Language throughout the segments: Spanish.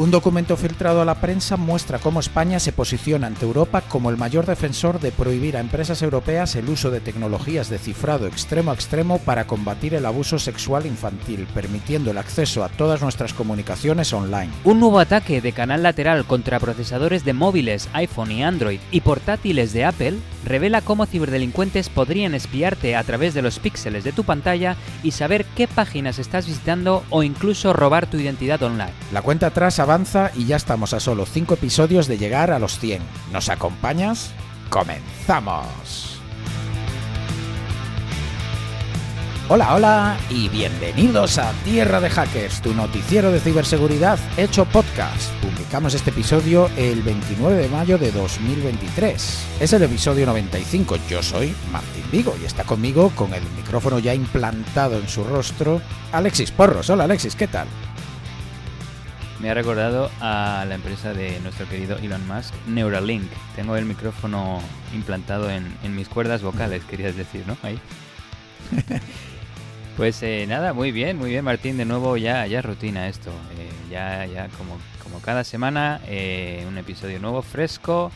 Un documento filtrado a la prensa muestra cómo España se posiciona ante Europa como el mayor defensor de prohibir a empresas europeas el uso de tecnologías de cifrado extremo a extremo para combatir el abuso sexual infantil, permitiendo el acceso a todas nuestras comunicaciones online. Un nuevo ataque de canal lateral contra procesadores de móviles, iPhone y Android y portátiles de Apple revela cómo ciberdelincuentes podrían espiarte a través de los píxeles de tu pantalla y saber qué páginas estás visitando o incluso robar tu identidad online. La cuenta atrás avanza y ya estamos a solo 5 episodios de llegar a los 100. ¿Nos acompañas? ¡Comenzamos! Hola, hola y bienvenidos a Tierra de Hackers, tu noticiero de ciberseguridad hecho podcast. Publicamos este episodio el 29 de mayo de 2023. Es el episodio 95. Yo soy Martín Vigo y está conmigo, con el micrófono ya implantado en su rostro, Alexis Porros. Hola Alexis, ¿qué tal? Me ha recordado a la empresa de nuestro querido Elon Musk, Neuralink. Tengo el micrófono implantado en mis cuerdas vocales, querías decir, ¿no? Ahí. Pues nada, muy bien Martín, de nuevo ya es rutina esto, ya como cada semana un episodio nuevo, fresco,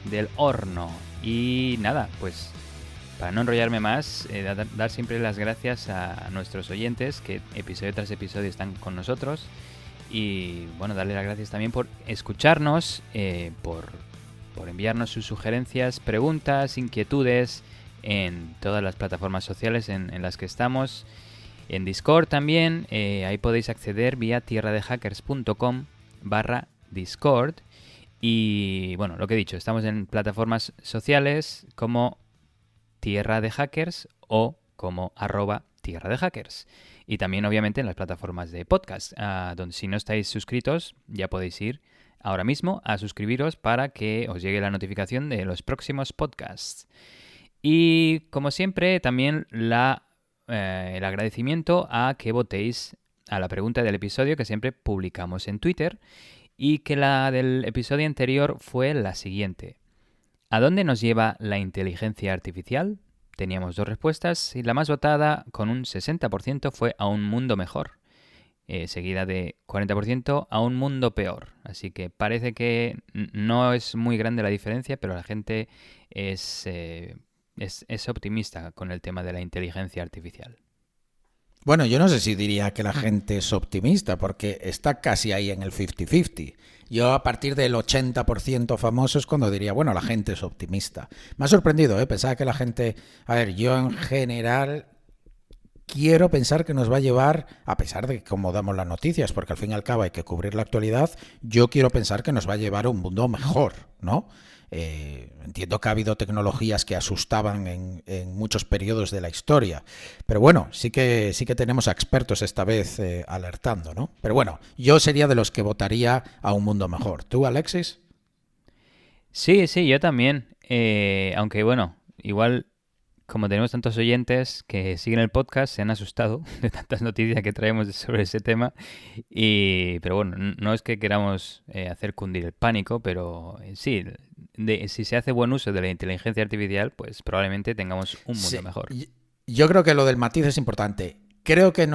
del horno. Y nada, pues para no enrollarme más, dar siempre las gracias a nuestros oyentes que episodio tras episodio están con nosotros. Y bueno, darle las gracias también por escucharnos, por enviarnos sus sugerencias, preguntas, inquietudes en todas las plataformas sociales en las que estamos. En Discord también, ahí podéis acceder vía tierradehackers.com/Discord. Y bueno, lo que he dicho, estamos en plataformas sociales como Tierra de Hackers o como @TierraDeHackers. Y también obviamente en las plataformas de podcast, donde si no estáis suscritos ya podéis ir ahora mismo a suscribiros para que os llegue la notificación de los próximos podcasts. Y como siempre también el agradecimiento a que votéis a la pregunta del episodio que siempre publicamos en Twitter, y que la del episodio anterior fue la siguiente: ¿a dónde nos lleva la inteligencia artificial? Teníamos 2 respuestas y la más votada, con un 60%, fue a un mundo mejor, seguida de 40% a un mundo peor. Así que parece que no es muy grande la diferencia, pero la gente es optimista con el tema de la inteligencia artificial. Bueno, yo no sé si diría que la gente es optimista, porque está casi ahí en el 50-50. Yo a partir del 80% famoso es cuando diría, bueno, la gente es optimista. Me ha sorprendido, pensaba que la gente... A ver, yo en general quiero pensar que nos va a llevar, a pesar de cómo damos las noticias, porque al fin y al cabo hay que cubrir la actualidad, yo quiero pensar que nos va a llevar a un mundo mejor, ¿no? Entiendo que ha habido tecnologías que asustaban en muchos periodos de la historia, pero bueno, sí que tenemos a expertos esta vez alertando, ¿no? Pero bueno, yo sería de los que votaría a un mundo mejor. ¿Tú, Alexis? Sí, yo también, aunque bueno, igual como tenemos tantos oyentes que siguen el podcast, se han asustado de tantas noticias que traemos sobre ese tema. Pero bueno, no es que queramos hacer cundir el pánico, pero sí, si se hace buen uso de la inteligencia artificial, pues probablemente tengamos un mundo mejor. Yo creo que lo del matiz es importante. Creo que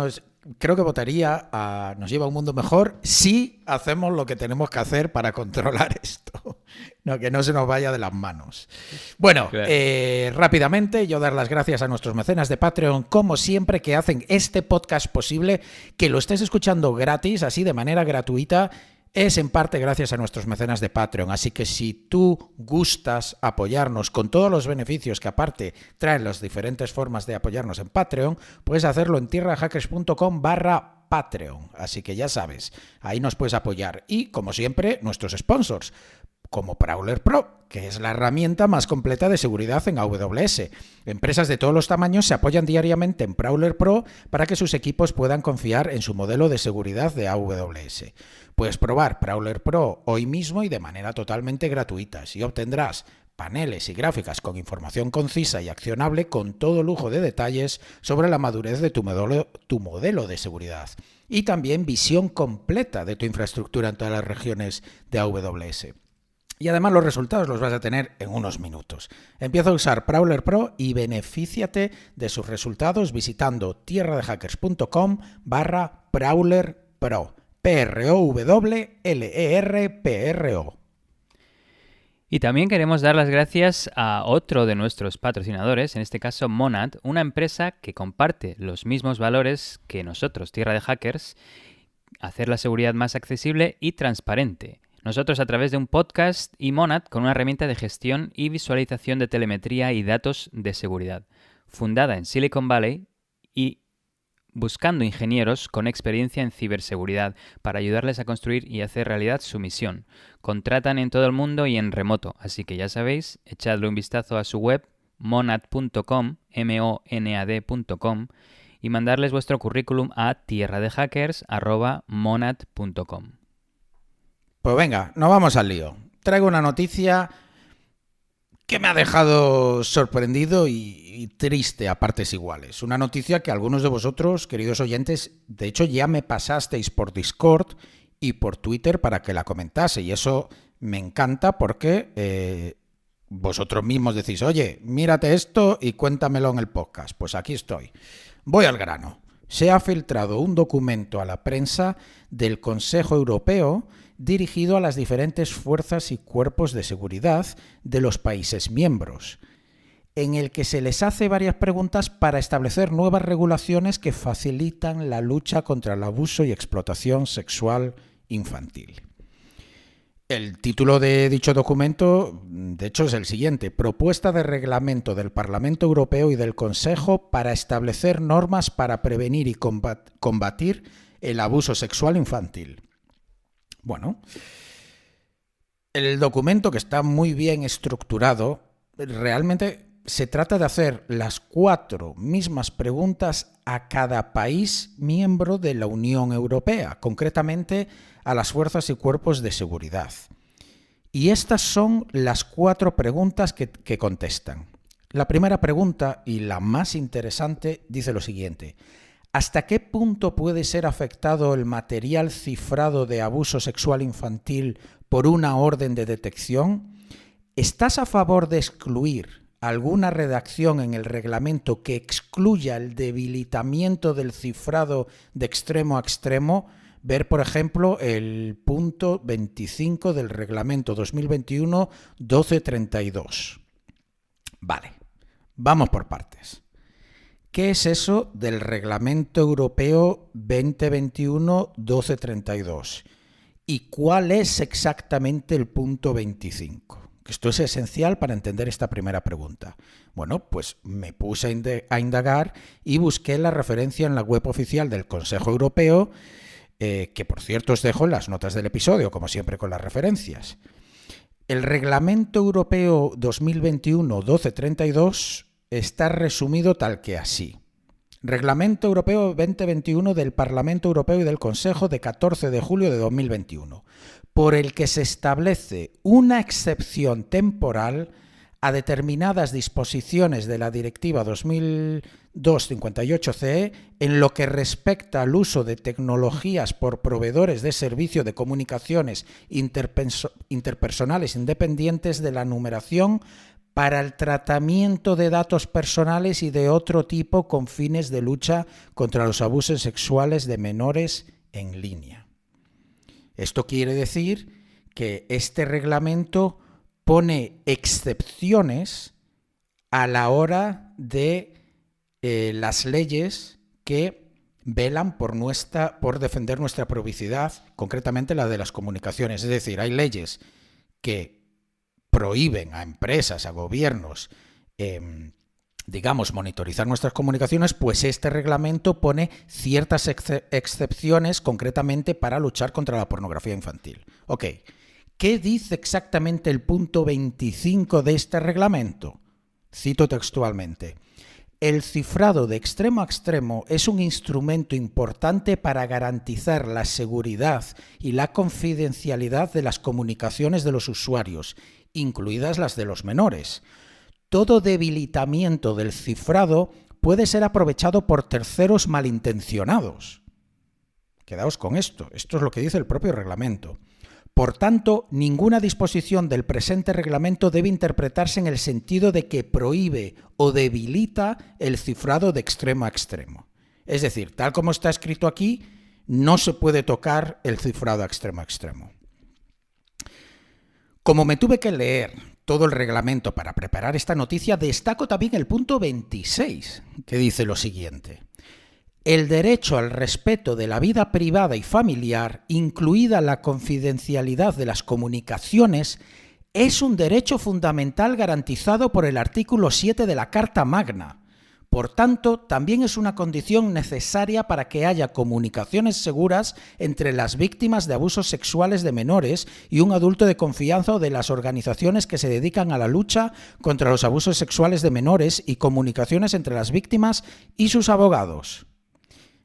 votaría nos lleva a un mundo mejor si hacemos lo que tenemos que hacer para controlar esto. No, que no se nos vaya de las manos. Bueno, claro. Rápidamente yo dar las gracias a nuestros mecenas de Patreon, como siempre, que hacen este podcast posible, que lo estés escuchando gratis, así de manera gratuita. Es en parte gracias a nuestros mecenas de Patreon, así que si tú gustas apoyarnos con todos los beneficios que aparte traen las diferentes formas de apoyarnos en Patreon, puedes hacerlo en tierrahackers.com/Patreon, así que ya sabes, ahí nos puedes apoyar. Y como siempre, nuestros sponsors, como Prowler Pro, que es la herramienta más completa de seguridad en AWS. Empresas de todos los tamaños se apoyan diariamente en Prowler Pro para que sus equipos puedan confiar en su modelo de seguridad de AWS. Puedes probar Prowler Pro hoy mismo y de manera totalmente gratuita. Así obtendrás paneles y gráficas con información concisa y accionable con todo lujo de detalles sobre la madurez de tu modelo de seguridad. Y también visión completa de tu infraestructura en todas las regiones de AWS. Y además los resultados los vas a tener en unos minutos. Empieza a usar Prowler Pro y benefíciate de sus resultados visitando tierradehackers.com/Prowler Pro. PROWLERPRO. Y también queremos dar las gracias a otro de nuestros patrocinadores, en este caso Monad, una empresa que comparte los mismos valores que nosotros, Tierra de Hackers, hacer la seguridad más accesible y transparente. Nosotros a través de un podcast y Monad con una herramienta de gestión y visualización de telemetría y datos de seguridad, fundada en Silicon Valley y buscando ingenieros con experiencia en ciberseguridad para ayudarles a construir y hacer realidad su misión. Contratan en todo el mundo y en remoto, así que ya sabéis, echadle un vistazo a su web monad.com, monad.com, y mandarles vuestro currículum a tierradehackers@monad.com. Pues venga, nos vamos al lío. Traigo una noticia que me ha dejado sorprendido y triste a partes iguales. Una noticia que algunos de vosotros, queridos oyentes, de hecho ya me pasasteis por Discord y por Twitter para que la comentase. Y eso me encanta porque vosotros mismos decís, oye, mírate esto y cuéntamelo en el podcast. Pues aquí estoy. Voy al grano. Se ha filtrado un documento a la prensa del Consejo Europeo dirigido a las diferentes fuerzas y cuerpos de seguridad de los países miembros, en el que se les hace varias preguntas para establecer nuevas regulaciones que facilitan la lucha contra el abuso y explotación sexual infantil. El título de dicho documento, de hecho, es el siguiente: Propuesta de reglamento del Parlamento Europeo y del Consejo para establecer normas para prevenir y combatir el abuso sexual infantil. Bueno, el documento, que está muy bien estructurado, realmente se trata de hacer las 4 mismas preguntas a cada país miembro de la Unión Europea, concretamente a las fuerzas y cuerpos de seguridad. Y estas son las 4 preguntas que contestan. La primera pregunta, y la más interesante, dice lo siguiente: ¿hasta qué punto puede ser afectado el material cifrado de abuso sexual infantil por una orden de detección? ¿Estás a favor de excluir alguna redacción en el reglamento que excluya el debilitamiento del cifrado de extremo a extremo? Ver, por ejemplo, el punto 25 del reglamento 2021-1232. Vale, vamos por partes. ¿Qué es eso del Reglamento Europeo 2021-1232? ¿Y cuál es exactamente el punto 25? Esto es esencial para entender esta primera pregunta. Bueno, pues me puse a indagar y busqué la referencia en la web oficial del Consejo Europeo, que por cierto os dejo en las notas del episodio, como siempre con las referencias. El Reglamento Europeo 2021-1232 está resumido tal que así. Reglamento Europeo 2021 del Parlamento Europeo y del Consejo de 14 de julio de 2021, por el que se establece una excepción temporal a determinadas disposiciones de la Directiva 2002/58/CE en lo que respecta al uso de tecnologías por proveedores de servicio de comunicaciones interpersonales independientes de la numeración para el tratamiento de datos personales y de otro tipo con fines de lucha contra los abusos sexuales de menores en línea. Esto quiere decir que este reglamento pone excepciones a la hora de las leyes que velan por defender nuestra privacidad, concretamente la de las comunicaciones. Es decir, hay leyes que prohíben a empresas, a gobiernos, monitorizar nuestras comunicaciones, pues este reglamento pone ciertas excepciones concretamente para luchar contra la pornografía infantil. Ok, ¿qué dice exactamente el punto 25 de este reglamento? Cito textualmente: el cifrado de extremo a extremo es un instrumento importante para garantizar la seguridad y la confidencialidad de las comunicaciones de los usuarios, incluidas las de los menores. Todo debilitamiento del cifrado puede ser aprovechado por terceros malintencionados. Quedaos con esto. Esto es lo que dice el propio reglamento. Por tanto, ninguna disposición del presente reglamento debe interpretarse en el sentido de que prohíbe o debilita el cifrado de extremo a extremo. Es decir, tal como está escrito aquí, no se puede tocar el cifrado extremo a extremo. Como me tuve que leer todo el reglamento para preparar esta noticia, destaco también el punto 26, que dice lo siguiente. El derecho al respeto de la vida privada y familiar, incluida la confidencialidad de las comunicaciones, es un derecho fundamental garantizado por el artículo 7 de la Carta Magna. Por tanto, también es una condición necesaria para que haya comunicaciones seguras entre las víctimas de abusos sexuales de menores y un adulto de confianza o de las organizaciones que se dedican a la lucha contra los abusos sexuales de menores y comunicaciones entre las víctimas y sus abogados.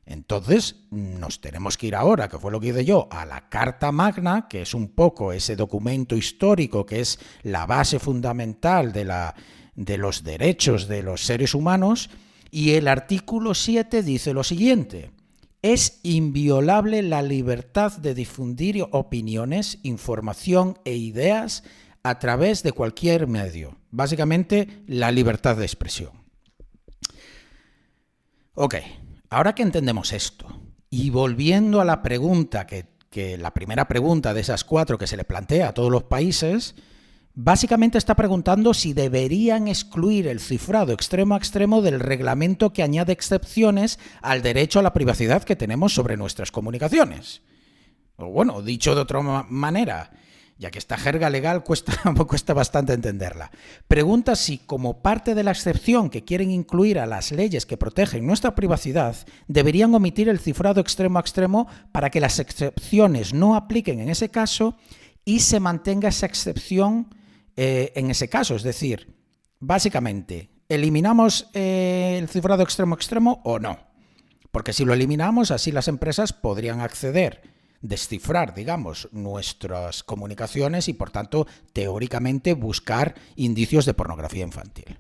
Entonces, nos tenemos que ir ahora, que fue lo que hice yo, a la Carta Magna, que es un poco ese documento histórico que es la base fundamental de los derechos de los seres humanos, y el artículo 7 dice lo siguiente: es inviolable la libertad de difundir opiniones, información e ideas a través de cualquier medio. Básicamente, la libertad de expresión. Ok, ahora que entendemos esto, y volviendo a la pregunta, que la primera pregunta de esas 4 que se le plantea a todos los países, básicamente está preguntando si deberían excluir el cifrado extremo a extremo del reglamento que añade excepciones al derecho a la privacidad que tenemos sobre nuestras comunicaciones. O bueno, dicho de otra manera, ya que esta jerga legal cuesta bastante entenderla. Pregunta si, como parte de la excepción que quieren incluir a las leyes que protegen nuestra privacidad, deberían omitir el cifrado extremo a extremo para que las excepciones no apliquen en ese caso y se mantenga esa excepción en ese caso. Es decir, básicamente, ¿eliminamos el cifrado extremo a extremo o no? Porque si lo eliminamos, así las empresas podrían acceder, descifrar, digamos, nuestras comunicaciones y, por tanto, teóricamente buscar indicios de pornografía infantil.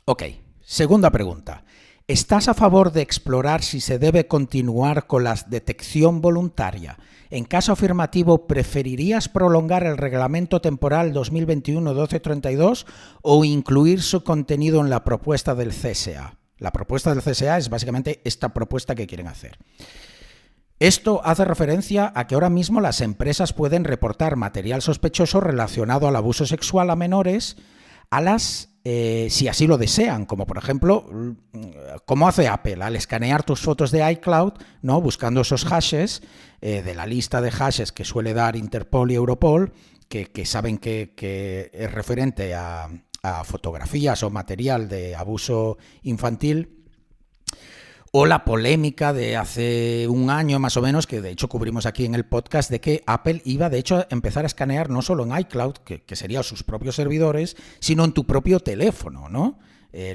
Ok, segunda pregunta. ¿Estás a favor de explorar si se debe continuar con la detección voluntaria? En caso afirmativo, ¿preferirías prolongar el reglamento temporal 2021-1232 o incluir su contenido en la propuesta del CSA? La propuesta del CSA es básicamente esta propuesta que quieren hacer. Esto hace referencia a que ahora mismo las empresas pueden reportar material sospechoso relacionado al abuso sexual a menores si así lo desean, como por ejemplo, como hace Apple al escanear tus fotos de iCloud, ¿no? Buscando esos hashes de la lista de hashes que suele dar Interpol y Europol, que saben que es referente a fotografías o material de abuso infantil. O la polémica de hace un año más o menos, que de hecho cubrimos aquí en el podcast, de que Apple iba de hecho a empezar a escanear no solo en iCloud, que serían sus propios servidores, sino en tu propio teléfono, ¿no?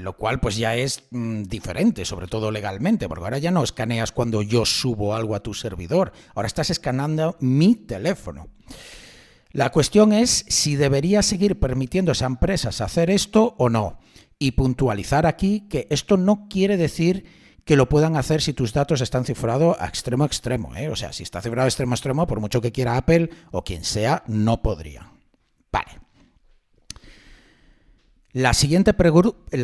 Lo cual pues ya es diferente, sobre todo legalmente, porque ahora ya no escaneas cuando yo subo algo a tu servidor, ahora estás escaneando mi teléfono. La cuestión es si debería seguir permitiéndose a empresas hacer esto o no, y puntualizar aquí que esto no quiere decir que lo puedan hacer si tus datos están cifrados a extremo, ¿eh? O sea, si está cifrado a extremo, por mucho que quiera Apple o quien sea, no podría. Vale. La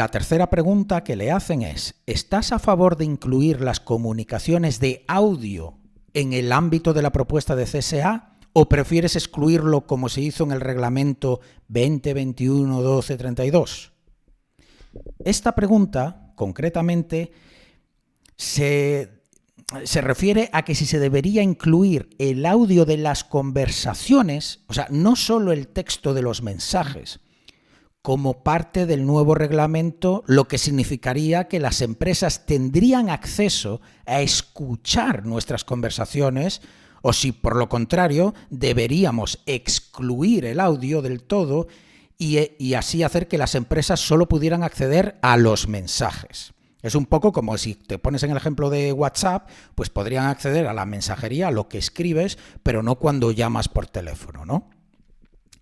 tercera pregunta que le hacen es: ¿estás a favor de incluir las comunicaciones de audio en el ámbito de la propuesta de CSA o prefieres excluirlo como se hizo en el reglamento 2021-1232? Esta pregunta, concretamente, se refiere a que si se debería incluir el audio de las conversaciones, o sea, no solo el texto de los mensajes, como parte del nuevo reglamento, lo que significaría que las empresas tendrían acceso a escuchar nuestras conversaciones, o si por lo contrario deberíamos excluir el audio del todo y así hacer que las empresas solo pudieran acceder a los mensajes. Es un poco como si te pones en el ejemplo de WhatsApp, pues podrían acceder a la mensajería, a lo que escribes, pero no cuando llamas por teléfono, ¿no?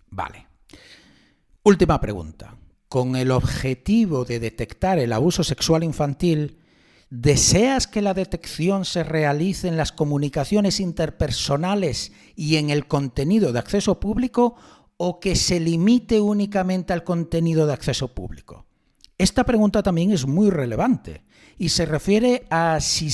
Vale. Última pregunta. Con el objetivo de detectar el abuso sexual infantil, ¿deseas que la detección se realice en las comunicaciones interpersonales y en el contenido de acceso público o que se limite únicamente al contenido de acceso público? Esta pregunta también es muy relevante y se refiere a si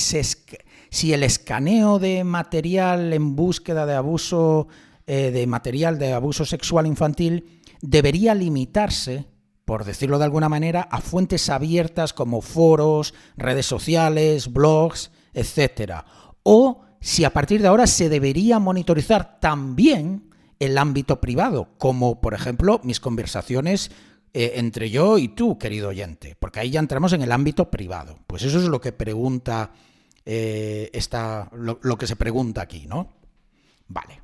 si el escaneo de material en búsqueda de abuso, de material de abuso sexual infantil debería limitarse, por decirlo de alguna manera, a fuentes abiertas como foros, redes sociales, blogs, etc. O si a partir de ahora se debería monitorizar también el ámbito privado, como por ejemplo mis conversaciones entre yo y tú, querido oyente, porque ahí ya entramos en el ámbito privado. Pues eso es lo que pregunta lo que se pregunta aquí, ¿no? Vale.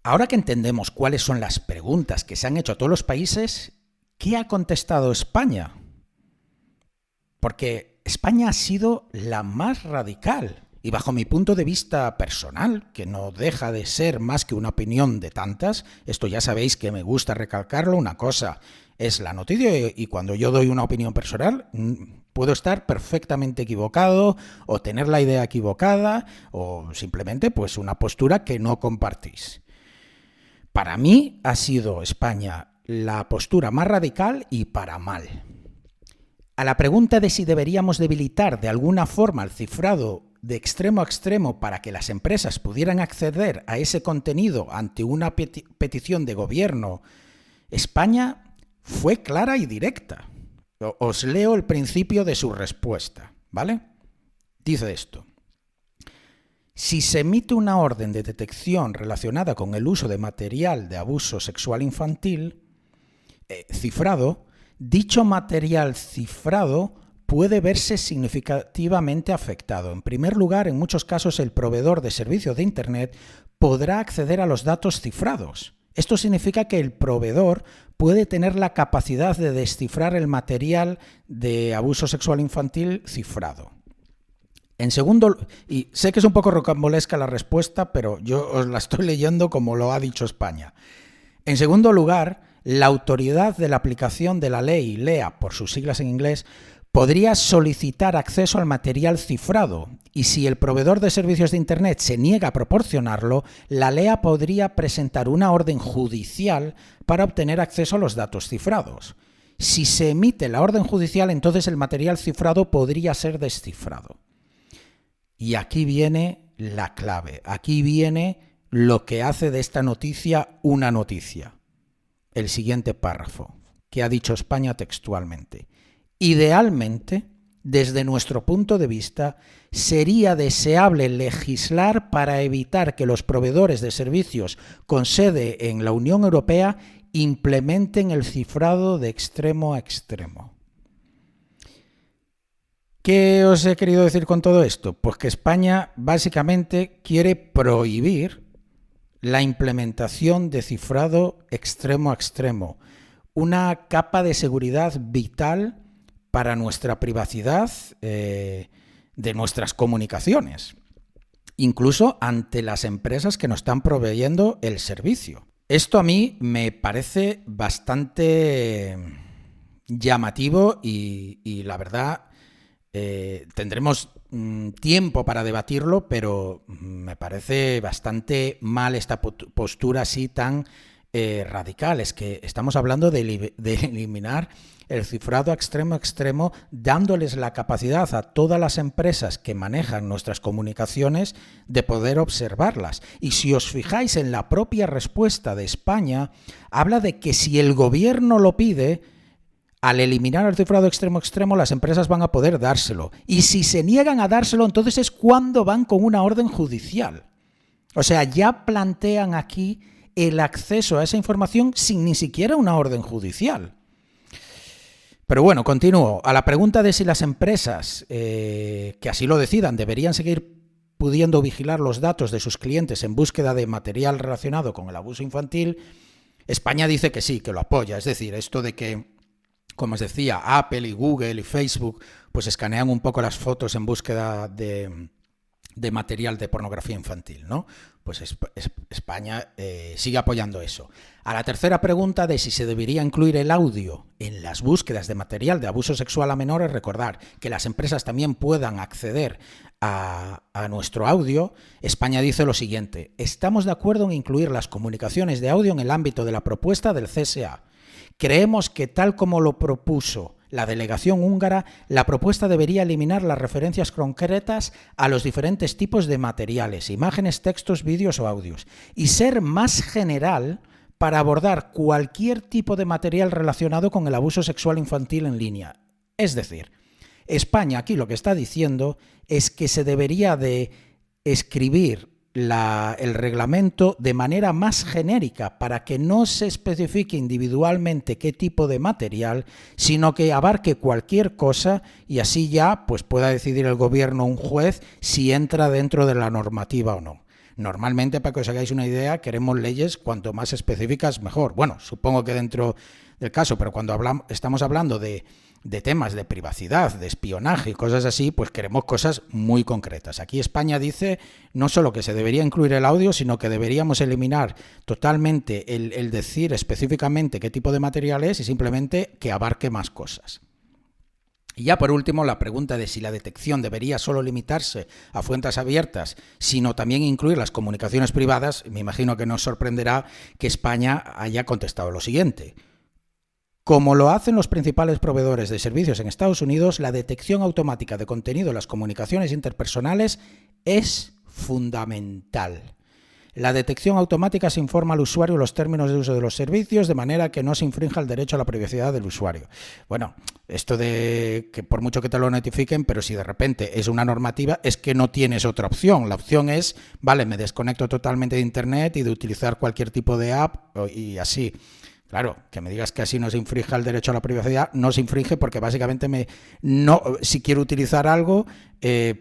Ahora que entendemos cuáles son las preguntas que se han hecho a todos los países, ¿qué ha contestado España? Porque España ha sido la más radical y bajo mi punto de vista personal, que no deja de ser más que una opinión de tantas, esto ya sabéis que me gusta recalcarlo, una cosa es la noticia y cuando yo doy una opinión personal puedo estar perfectamente equivocado o tener la idea equivocada o simplemente pues una postura que no compartís. Para mí ha sido España la postura más radical y para mal. A la pregunta de si deberíamos debilitar de alguna forma el cifrado de extremo a extremo para que las empresas pudieran acceder a ese contenido ante una petición de gobierno, España fue clara y directa. Os leo el principio de su respuesta, ¿vale? Dice esto. Si se emite una orden de detección relacionada con el uso de material de abuso sexual infantil cifrado, dicho material cifrado puede verse significativamente afectado. En primer lugar, en muchos casos el proveedor de servicios de Internet podrá acceder a los datos cifrados. Esto significa que el proveedor puede tener la capacidad de descifrar el material de abuso sexual infantil cifrado. En segundo, y sé que es un poco rocambolesca la respuesta, pero yo os la estoy leyendo como lo ha dicho España. En segundo lugar, la autoridad de la aplicación de la ley, LEA por sus siglas en inglés, podría solicitar acceso al material cifrado y si el proveedor de servicios de Internet se niega a proporcionarlo, la LEA podría presentar una orden judicial para obtener acceso a los datos cifrados. Si se emite la orden judicial, entonces el material cifrado podría ser descifrado. Y aquí viene la clave, aquí viene lo que hace de esta noticia una noticia. El siguiente párrafo, que ha dicho España textualmente. Idealmente, desde nuestro punto de vista, sería deseable legislar para evitar que los proveedores de servicios con sede en la Unión Europea implementen el cifrado de extremo a extremo. ¿Qué os he querido decir con todo esto? Pues que España básicamente quiere prohibir la implementación de cifrado extremo a extremo, una capa de seguridad vital para nuestra privacidad de nuestras comunicaciones, incluso ante las empresas que nos están proveyendo el servicio. Esto a mí me parece bastante llamativo y la verdad tendremos tiempo para debatirlo, pero me parece bastante mal esta postura así tan radical. Es que estamos hablando de eliminar el cifrado extremo a extremo, dándoles la capacidad a todas las empresas que manejan nuestras comunicaciones de poder observarlas. Y si os fijáis en la propia respuesta de España, habla de que si el gobierno lo pide, al eliminar el cifrado extremo a extremo, las empresas van a poder dárselo. Y si se niegan a dárselo, entonces es cuando van con una orden judicial. O sea, ya plantean aquí el acceso a esa información sin ni siquiera una orden judicial. Pero bueno, continúo. A la pregunta de si las empresas que así lo decidan deberían seguir pudiendo vigilar los datos de sus clientes en búsqueda de material relacionado con el abuso infantil, España dice que sí, que lo apoya. Es decir, esto de que, como os decía, Apple y Google y Facebook pues escanean un poco las fotos en búsqueda de material de pornografía infantil, ¿no? Pues España sigue apoyando eso. A la tercera pregunta de si se debería incluir el audio en las búsquedas de material de abuso sexual a menores, recordar que las empresas también puedan acceder a nuestro audio, España dice lo siguiente: estamos de acuerdo en incluir las comunicaciones de audio en el ámbito de la propuesta del CSA. Creemos que tal como lo propuso la delegación húngara, la propuesta debería eliminar las referencias concretas a los diferentes tipos de materiales, imágenes, textos, vídeos o audios, y ser más general para abordar cualquier tipo de material relacionado con el abuso sexual infantil en línea. Es decir, España aquí lo que está diciendo es que se debería de escribir el reglamento de manera más genérica para que no se especifique individualmente qué tipo de material, sino que abarque cualquier cosa y así ya pues pueda decidir el gobierno o un juez si entra dentro de la normativa o no. Normalmente, para que os hagáis una idea, queremos leyes cuanto más específicas mejor. Bueno, supongo que dentro del caso, pero cuando estamos hablando de temas de privacidad, de espionaje y cosas así, pues queremos cosas muy concretas. Aquí España dice no solo que se debería incluir el audio, sino que deberíamos eliminar totalmente el decir específicamente qué tipo de material es y simplemente que abarque más cosas. Y ya por último, la pregunta de si la detección debería solo limitarse a fuentes abiertas, sino también incluir las comunicaciones privadas. Me imagino que nos sorprenderá que España haya contestado lo siguiente. Como lo hacen los principales proveedores de servicios en Estados Unidos, la detección automática de contenido en las comunicaciones interpersonales es fundamental. La detección automática se informa al usuario los términos de uso de los servicios de manera que no se infrinja el derecho a la privacidad del usuario. Bueno, esto de que por mucho que te lo notifiquen, pero si de repente es una normativa, es que no tienes otra opción. La opción es, vale, me desconecto totalmente de Internet y de utilizar cualquier tipo de app y así. Claro, que me digas que así no se infringe el derecho a la privacidad, no se infringe porque básicamente si quiero utilizar algo,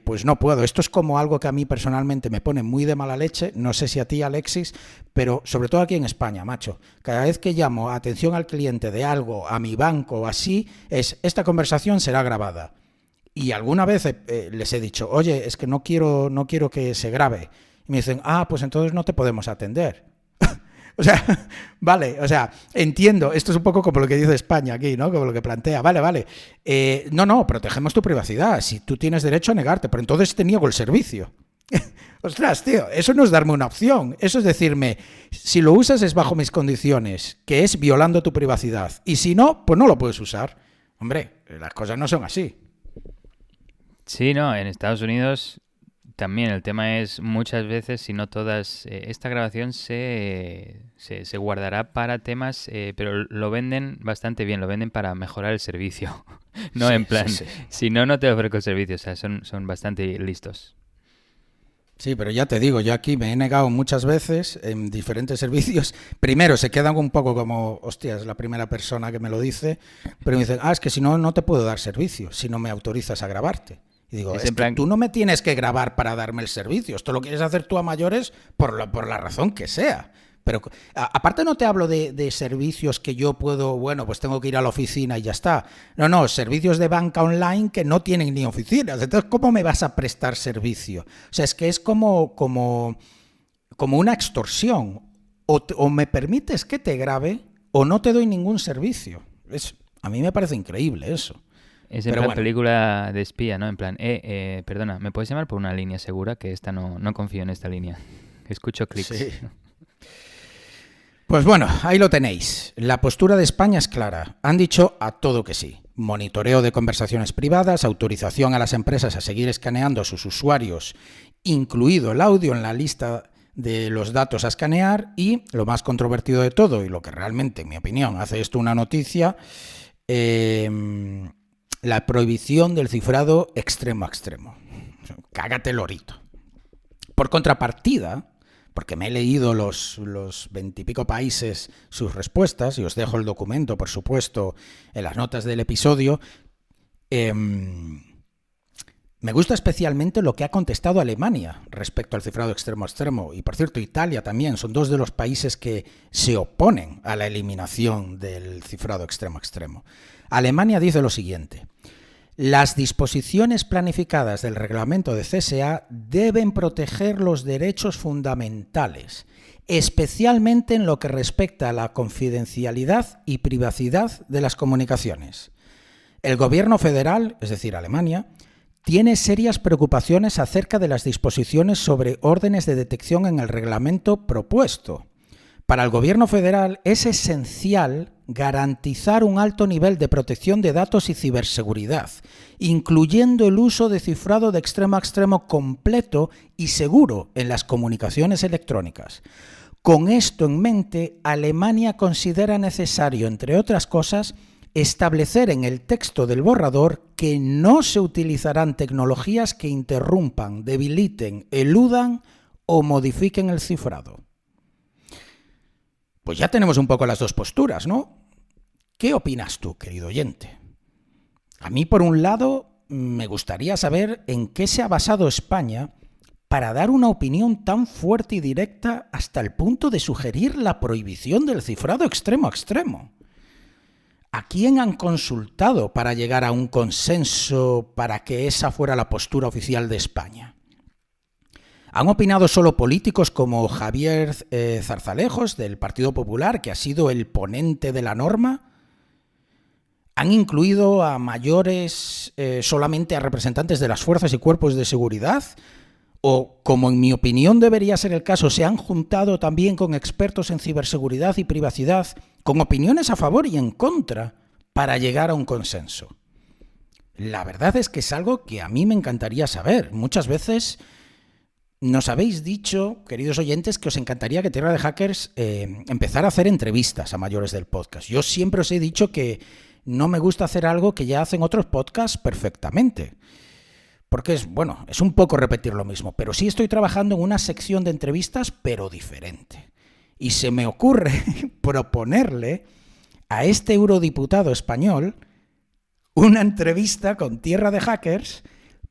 pues no puedo. Esto es como algo que a mí personalmente me pone muy de mala leche, no sé si a ti, Alexis, pero sobre todo aquí en España, macho. Cada vez que llamo atención al cliente de algo, a mi banco o así, esta conversación será grabada. Y alguna vez les he dicho, oye, es que no quiero que se grabe. Y me dicen, pues entonces no te podemos atender. O sea, vale, o sea, entiendo, esto es un poco como lo que dice España aquí, ¿no? Como lo que plantea, vale. No, protegemos tu privacidad, si tú tienes derecho a negarte, pero entonces te niego el servicio. Ostras, tío, eso no es darme una opción, eso es decirme, si lo usas es bajo mis condiciones, que es violando tu privacidad, y si no, pues no lo puedes usar. Hombre, las cosas no son así. Sí, no, en Estados Unidos también el tema es muchas veces, si no todas, esta grabación se guardará para temas, pero lo venden bastante bien, lo venden para mejorar el servicio. No, sí, en plan, sí. Si no te ofrezco el servicio, o sea, son bastante listos. Sí, pero ya te digo, yo aquí me he negado muchas veces en diferentes servicios. Primero se quedan un poco como, hostia, es la primera persona que me lo dice, pero me dicen, es que si no te puedo dar servicio, si no me autorizas a grabarte. Y digo, es que tú no me tienes que grabar para darme el servicio, esto lo quieres hacer tú a mayores por la razón que sea. Pero aparte no te hablo de servicios que yo puedo, bueno, pues tengo que ir a la oficina y ya está. No, servicios de banca online que no tienen ni oficinas. Entonces, ¿cómo me vas a prestar servicio? O sea, es que es como una extorsión. O me permites que te grabe o no te doy ningún servicio. A mí me parece increíble eso. Es en plan película de espía, ¿no? En plan, perdona, ¿me puedes llamar por una línea segura? Que esta no confío en esta línea. Escucho clics. Sí. Pues bueno, ahí lo tenéis. La postura de España es clara. Han dicho a todo que sí. Monitoreo de conversaciones privadas, autorización a las empresas a seguir escaneando a sus usuarios, incluido el audio en la lista de los datos a escanear y, lo más controvertido de todo, y lo que realmente, en mi opinión, hace esto una noticia, la prohibición del cifrado extremo a extremo. Cágate lorito. Por contrapartida, porque me he leído los 20 y pico países sus respuestas, y os dejo el documento, por supuesto, en las notas del episodio, me gusta especialmente lo que ha contestado Alemania respecto al cifrado extremo a extremo. Y por cierto, Italia también, son dos de los países que se oponen a la eliminación del cifrado extremo a extremo. Alemania dice lo siguiente: las disposiciones planificadas del reglamento de CSA deben proteger los derechos fundamentales, especialmente en lo que respecta a la confidencialidad y privacidad de las comunicaciones. El gobierno federal, es decir, Alemania, tiene serias preocupaciones acerca de las disposiciones sobre órdenes de detección en el reglamento propuesto. Para el gobierno federal es esencial garantizar un alto nivel de protección de datos y ciberseguridad, incluyendo el uso de cifrado de extremo a extremo completo y seguro en las comunicaciones electrónicas. Con esto en mente, Alemania considera necesario, entre otras cosas, establecer en el texto del borrador que no se utilizarán tecnologías que interrumpan, debiliten, eludan o modifiquen el cifrado. Pues ya tenemos un poco las dos posturas, ¿no? ¿Qué opinas tú, querido oyente? A mí, por un lado, me gustaría saber en qué se ha basado España para dar una opinión tan fuerte y directa hasta el punto de sugerir la prohibición del cifrado extremo a extremo. ¿A quién han consultado para llegar a un consenso para que esa fuera la postura oficial de España? ¿Han opinado solo políticos como Javier Zarzalejos, del Partido Popular, que ha sido el ponente de la norma? ¿Han incluido a mayores solamente a representantes de las fuerzas y cuerpos de seguridad? ¿O, como en mi opinión debería ser el caso, se han juntado también con expertos en ciberseguridad y privacidad, con opiniones a favor y en contra, para llegar a un consenso? La verdad es que es algo que a mí me encantaría saber. Muchas veces nos habéis dicho, queridos oyentes, que os encantaría que Tierra de Hackers empezara a hacer entrevistas a mayores del podcast. Yo siempre os he dicho que no me gusta hacer algo que ya hacen otros podcasts perfectamente. Porque es un poco repetir lo mismo. Pero sí estoy trabajando en una sección de entrevistas, pero diferente. Y se me ocurre proponerle a este eurodiputado español una entrevista con Tierra de Hackers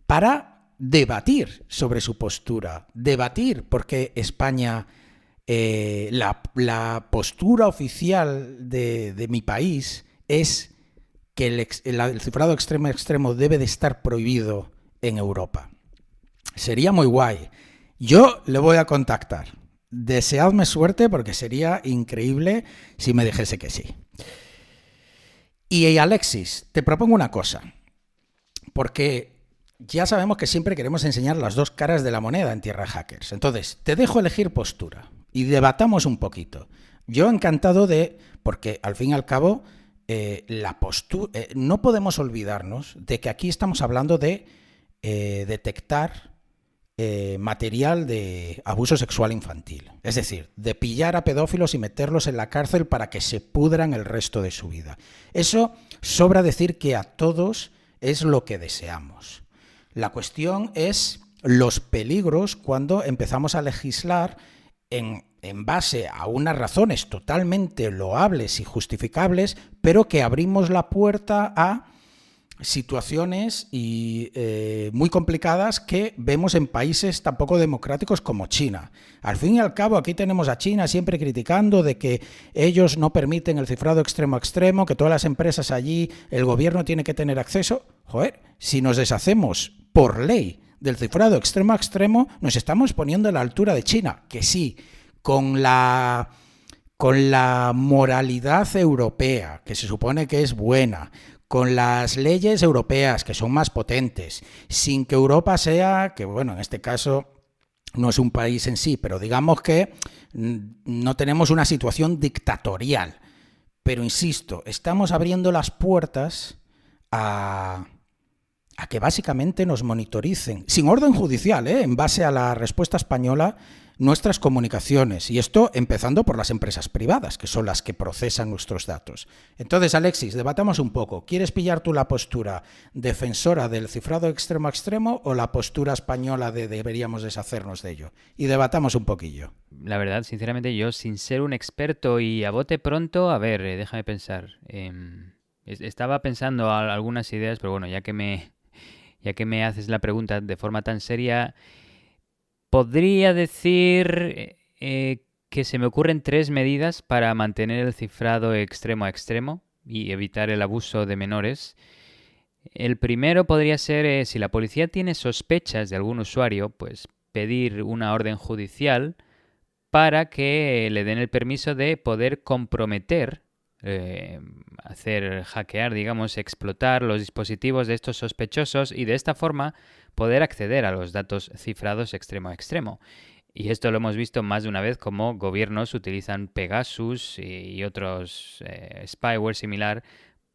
para debatir sobre su postura, debatir porque España, la postura oficial de mi país es que el cifrado extremo a extremo debe de estar prohibido en Europa. Sería muy guay. Yo le voy a contactar. Deseadme suerte porque sería increíble si me dijese que sí. Y Alexis, te propongo una cosa, porque ya sabemos que siempre queremos enseñar las dos caras de la moneda en Tierra Hackers. Entonces, te dejo elegir postura y debatamos un poquito. Yo encantado porque al fin y al cabo, la postura, no podemos olvidarnos de que aquí estamos hablando de detectar material de abuso sexual infantil. Es decir, de pillar a pedófilos y meterlos en la cárcel para que se pudran el resto de su vida. Eso sobra decir que a todos es lo que deseamos. La cuestión es los peligros cuando empezamos a legislar en base a unas razones totalmente loables y justificables, pero que abrimos la puerta a situaciones muy complicadas que vemos en países tan poco democráticos como China. Al fin y al cabo, aquí tenemos a China siempre criticando de que ellos no permiten el cifrado extremo a extremo, que todas las empresas allí, el gobierno tiene que tener acceso. Joder, si nos deshacemos por ley del cifrado extremo a extremo, nos estamos poniendo a la altura de China, que sí, con la moralidad europea, que se supone que es buena, con las leyes europeas, que son más potentes, sin que Europa sea, que bueno, en este caso no es un país en sí, pero digamos que no tenemos una situación dictatorial. Pero insisto, estamos abriendo las puertas a que básicamente nos monitoricen, sin orden judicial, en base a la respuesta española, nuestras comunicaciones. Y esto empezando por las empresas privadas, que son las que procesan nuestros datos. Entonces, Alexis, debatamos un poco. ¿Quieres pillar tú la postura defensora del cifrado extremo a extremo o la postura española de deberíamos deshacernos de ello? Y debatamos un poquillo. La verdad, sinceramente, yo, sin ser un experto y a bote pronto, a ver, déjame pensar. Estaba pensando algunas ideas, pero bueno, ya que me haces la pregunta de forma tan seria, podría decir que se me ocurren 3 medidas para mantener el cifrado extremo a extremo y evitar el abuso de menores. El primero podría ser, si la policía tiene sospechas de algún usuario, pues pedir una orden judicial para que le den el permiso de poder comprometer, hackear, digamos, explotar los dispositivos de estos sospechosos y de esta forma poder acceder a los datos cifrados extremo a extremo. Y esto lo hemos visto más de una vez, como gobiernos utilizan Pegasus y otros spyware similar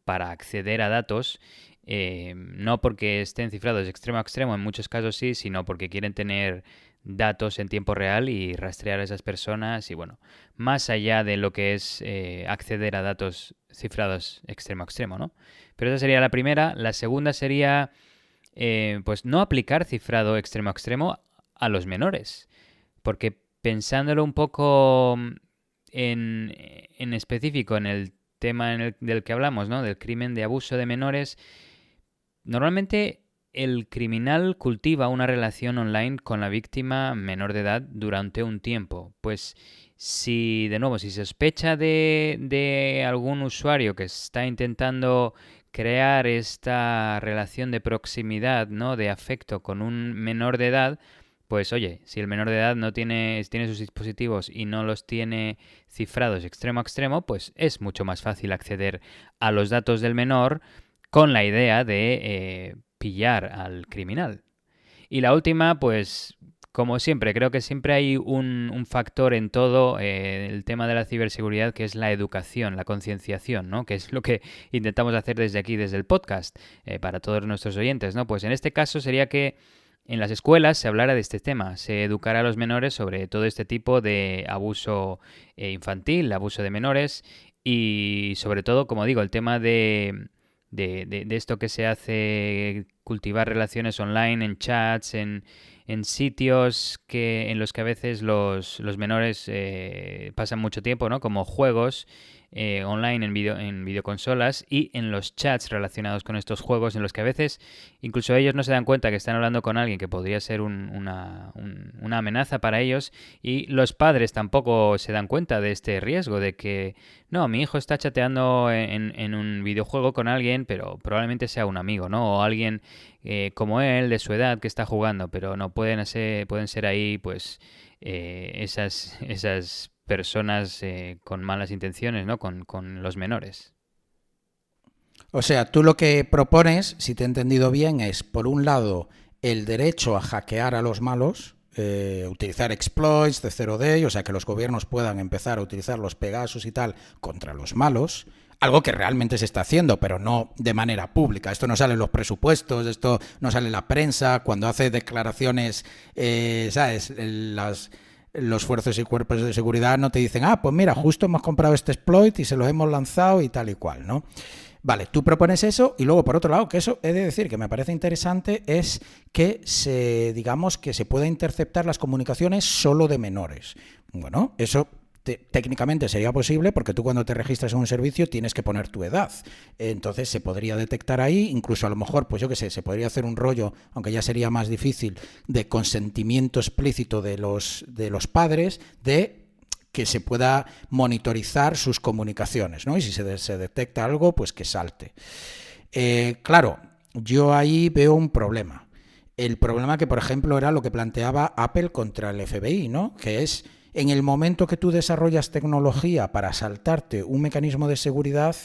para acceder a datos, no porque estén cifrados de extremo a extremo, en muchos casos sí, sino porque quieren tener datos en tiempo real y rastrear a esas personas y bueno, más allá de lo que es acceder a datos cifrados extremo a extremo, ¿no? Pero esa sería la primera. La segunda sería, pues no aplicar cifrado extremo a extremo a los menores, porque pensándolo un poco en específico en el tema del que hablamos, ¿no? Del crimen de abuso de menores, normalmente el criminal cultiva una relación online con la víctima menor de edad durante un tiempo. Pues si, de nuevo, si sospecha de algún usuario que está intentando crear esta relación de proximidad, ¿no? De afecto con un menor de edad, pues oye, si el menor de edad no tiene sus dispositivos y no los tiene cifrados extremo a extremo, pues es mucho más fácil acceder a los datos del menor con la idea de pillar al criminal. Y la última, pues como siempre, creo que siempre hay un factor en todo el tema de la ciberseguridad, que es la educación, la concienciación, ¿no? Que es lo que intentamos hacer desde aquí, desde el podcast, para todos nuestros oyentes, ¿no? Pues en este caso sería que en las escuelas se hablara de este tema, se educara a los menores sobre todo este tipo de abuso infantil, abuso de menores y sobre todo, como digo, el tema de esto que se hace, cultivar relaciones online, en chats, en sitios en los que a veces los menores pasan mucho tiempo, ¿no? Como juegos online en videoconsolas y en los chats relacionados con estos juegos en los que a veces incluso ellos no se dan cuenta que están hablando con alguien que podría ser una amenaza para ellos y los padres tampoco se dan cuenta de este riesgo de que no, mi hijo está chateando en un videojuego con alguien, pero probablemente sea un amigo, ¿no? O alguien como él, de su edad, que está jugando, pero no pueden ser ahí, pues, esas personas con malas intenciones, ¿no? Con los menores. O sea, tú lo que propones, si te he entendido bien, es, por un lado, el derecho a hackear a los malos, utilizar exploits de 0D, o sea, que los gobiernos puedan empezar a utilizar los Pegasus y tal contra los malos, algo que realmente se está haciendo, pero no de manera pública. Esto no sale en los presupuestos, esto no sale en la prensa, cuando hace declaraciones, ¿sabes? Los fuerzas y cuerpos de seguridad no te dicen, pues mira, justo hemos comprado este exploit y se lo hemos lanzado y tal y cual, ¿no? Vale, tú propones eso y luego, por otro lado, que eso he de decir que me parece interesante, es que digamos que se pueda interceptar las comunicaciones solo de menores. Bueno, eso técnicamente sería posible porque tú cuando te registras en un servicio tienes que poner tu edad. Entonces se podría detectar ahí, incluso a lo mejor, pues yo qué sé, se podría hacer un rollo, aunque ya sería más difícil, de consentimiento explícito de los padres, de que se pueda monitorizar sus comunicaciones, ¿no? Y si se detecta algo, pues que salte. Claro, yo ahí veo un problema. El problema que, por ejemplo, era lo que planteaba Apple contra el FBI, ¿no? Que es, en el momento que tú desarrollas tecnología para saltarte un mecanismo de seguridad,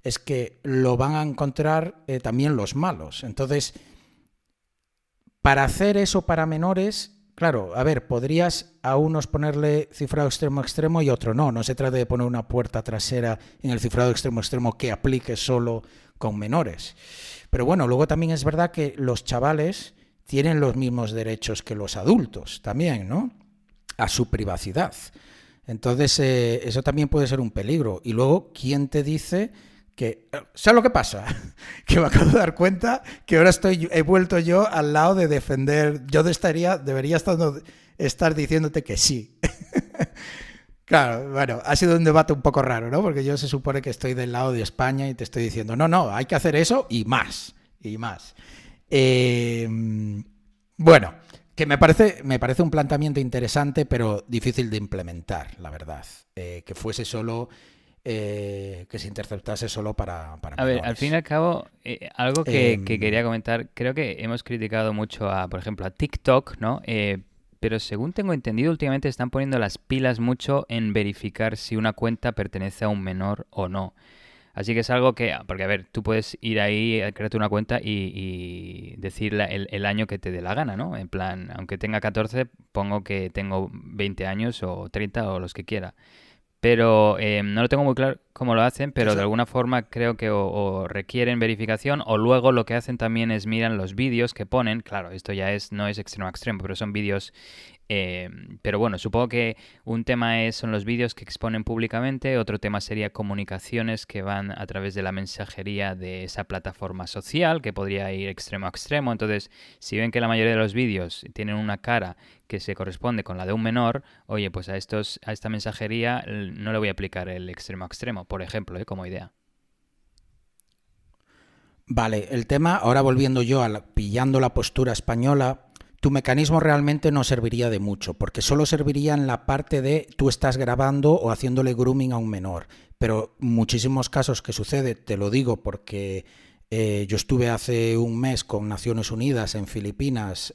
es que lo van a encontrar también los malos. Entonces, para hacer eso para menores, claro, a ver, podrías a unos ponerle cifrado extremo a extremo y a otro no. No se trata de poner una puerta trasera en el cifrado extremo a extremo que aplique solo con menores. Pero bueno, luego también es verdad que los chavales tienen los mismos derechos que los adultos también, ¿no? A su privacidad. Entonces, eso también puede ser un peligro. Y luego, ¿quién te dice que... ¿Sabes lo que pasa? Que me acabo de dar cuenta que ahora he vuelto yo al lado de defender... Yo debería estar diciéndote que sí. Claro, bueno, ha sido un debate un poco raro, ¿no? Porque yo se supone que estoy del lado de España y te estoy diciendo, no, hay que hacer eso y más, y más. Bueno, que me parece un planteamiento interesante, pero difícil de implementar, la verdad. Que fuese solo... que se interceptase solo para A ver, al fin y al cabo, algo que quería comentar, creo que hemos criticado mucho por ejemplo, a TikTok, ¿no? Pero según tengo entendido, últimamente están poniendo las pilas mucho en verificar si una cuenta pertenece a un menor o no. Así que es algo que, porque a ver, tú puedes ir ahí, crearte una cuenta y decir el año que te dé la gana, ¿no? En plan, aunque tenga 14, pongo que tengo 20 años o 30 o los que quiera. Pero no lo tengo muy claro cómo lo hacen, pero de Eso, alguna forma creo que o requieren verificación o luego lo que hacen también es miran los vídeos que ponen. Claro, esto ya no es extremo a extremo, pero son vídeos. Pero bueno, supongo que un tema son los vídeos que exponen públicamente, otro tema sería comunicaciones que van a través de la mensajería de esa plataforma social, que podría ir extremo a extremo. Entonces, si ven que la mayoría de los vídeos tienen una cara que se corresponde con la de un menor, oye, pues a esta mensajería no le voy a aplicar el extremo a extremo, por ejemplo, como idea. vale, el tema, ahora volviendo yo pillando la postura española, tu mecanismo realmente no serviría de mucho, porque solo serviría en la parte de tú estás grabando o haciéndole grooming a un menor. Pero muchísimos casos que sucede, te lo digo porque yo estuve hace un mes con Naciones Unidas en Filipinas,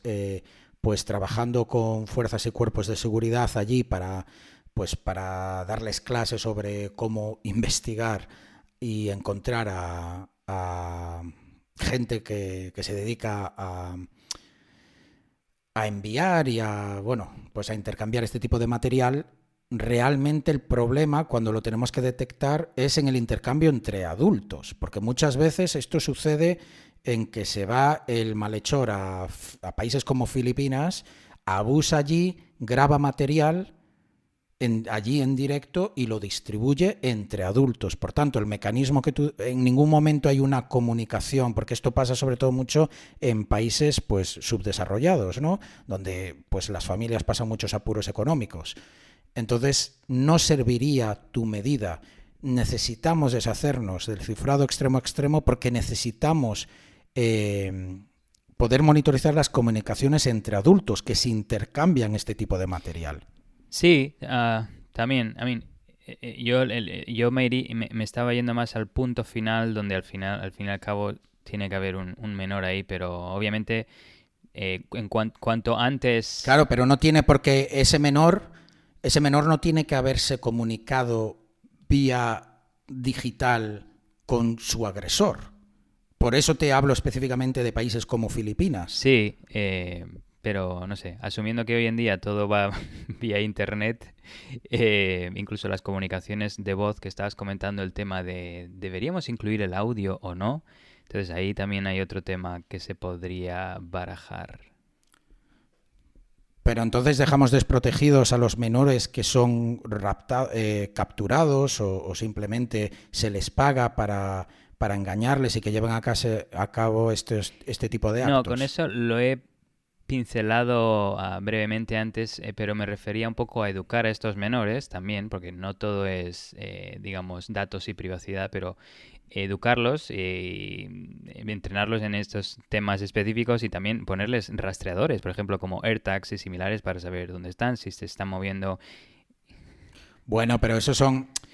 pues trabajando con fuerzas y cuerpos de seguridad allí para darles clases sobre cómo investigar y encontrar a gente que se dedica a enviar y pues a intercambiar este tipo de material. Realmente el problema cuando lo tenemos que detectar es en el intercambio entre adultos, porque muchas veces esto sucede en que se va el malhechor a países como Filipinas, abusa allí, graba material allí en directo y lo distribuye entre adultos. Por tanto, el mecanismo en ningún momento hay una comunicación, porque esto pasa sobre todo mucho en países pues subdesarrollados, ¿no? Donde pues las familias pasan muchos apuros económicos. Entonces, no serviría tu medida. Necesitamos deshacernos del cifrado extremo a extremo porque necesitamos poder monitorizar las comunicaciones entre adultos que se intercambian este tipo de material. Sí, también, yo me estaba yendo más al punto final, donde al fin y al cabo tiene que haber un menor ahí, pero obviamente cuanto antes... Claro, pero no tiene por qué ese menor no tiene que haberse comunicado vía digital con su agresor. Por eso te hablo específicamente de países como Filipinas. Sí, pero no sé, asumiendo que hoy en día todo va vía internet, incluso las comunicaciones de voz que estabas comentando, el tema de ¿deberíamos incluir el audio o no? Entonces ahí también hay otro tema que se podría barajar. Pero entonces dejamos desprotegidos a los menores que son capturados o simplemente se les paga para engañarles y que lleven a cabo este tipo de actos. No, con eso lo he pincelado brevemente antes, pero me refería un poco a educar a estos menores también, porque no todo es, digamos, datos y privacidad, pero educarlos y entrenarlos en estos temas específicos y también ponerles rastreadores, por ejemplo, como AirTags y similares para saber dónde están, si se están moviendo. Bueno, pero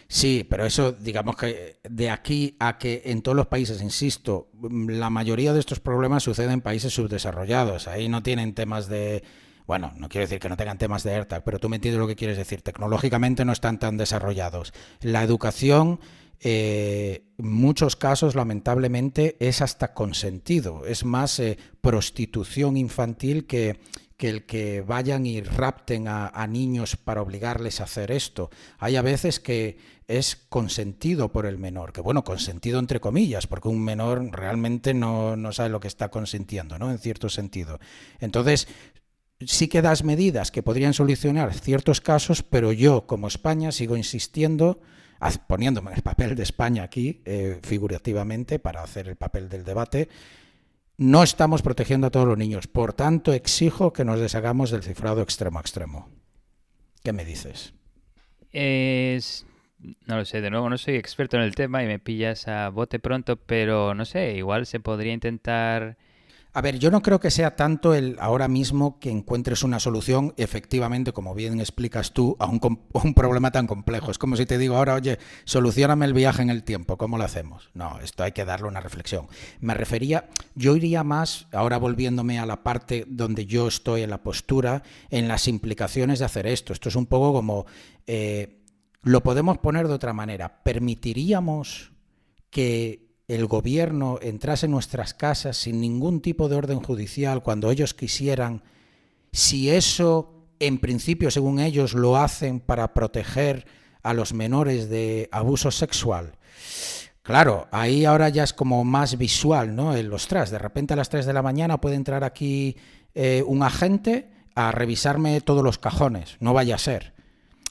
sí, pero eso digamos que de aquí a que en todos los países, insisto, la mayoría de estos problemas suceden en países subdesarrollados. Ahí no tienen temas de... Bueno, no quiero decir que no tengan temas de AirTag, pero tú me entiendes lo que quieres decir. Tecnológicamente no están tan desarrollados. La educación, en muchos casos, lamentablemente, es hasta consentido. Es más prostitución infantil que el que vayan y rapten a niños para obligarles a hacer esto. Hay a veces que es consentido por el menor, que bueno, consentido entre comillas, porque un menor realmente no sabe lo que está consintiendo, ¿no? En cierto sentido. Entonces, sí que das medidas que podrían solucionar ciertos casos, pero yo, como España, sigo insistiendo, poniéndome en el papel de España aquí, figurativamente, para hacer el papel del debate. No estamos protegiendo a todos los niños, por tanto exijo que nos deshagamos del cifrado extremo a extremo. ¿Qué me dices? No lo sé, de nuevo no soy experto en el tema y me pillas a bote pronto, pero no sé, igual se podría intentar... A ver, yo no creo que sea tanto el ahora mismo que encuentres una solución, efectivamente, como bien explicas tú, a un problema tan complejo. Es como si te digo ahora, oye, solucióname el viaje en el tiempo, ¿cómo lo hacemos? No, esto hay que darle una reflexión. Yo iría más, ahora volviéndome a la parte donde yo estoy en la postura, en las implicaciones de hacer esto. Esto es un poco como, lo podemos poner de otra manera. ¿Permitiríamos que el gobierno entrase en nuestras casas sin ningún tipo de orden judicial cuando ellos quisieran, si eso, en principio, según ellos, lo hacen para proteger a los menores de abuso sexual? Claro, ahí ahora ya es como más visual, ¿no? Ostras, de repente a las 3 de la mañana puede entrar aquí un agente a revisarme todos los cajones, no vaya a ser.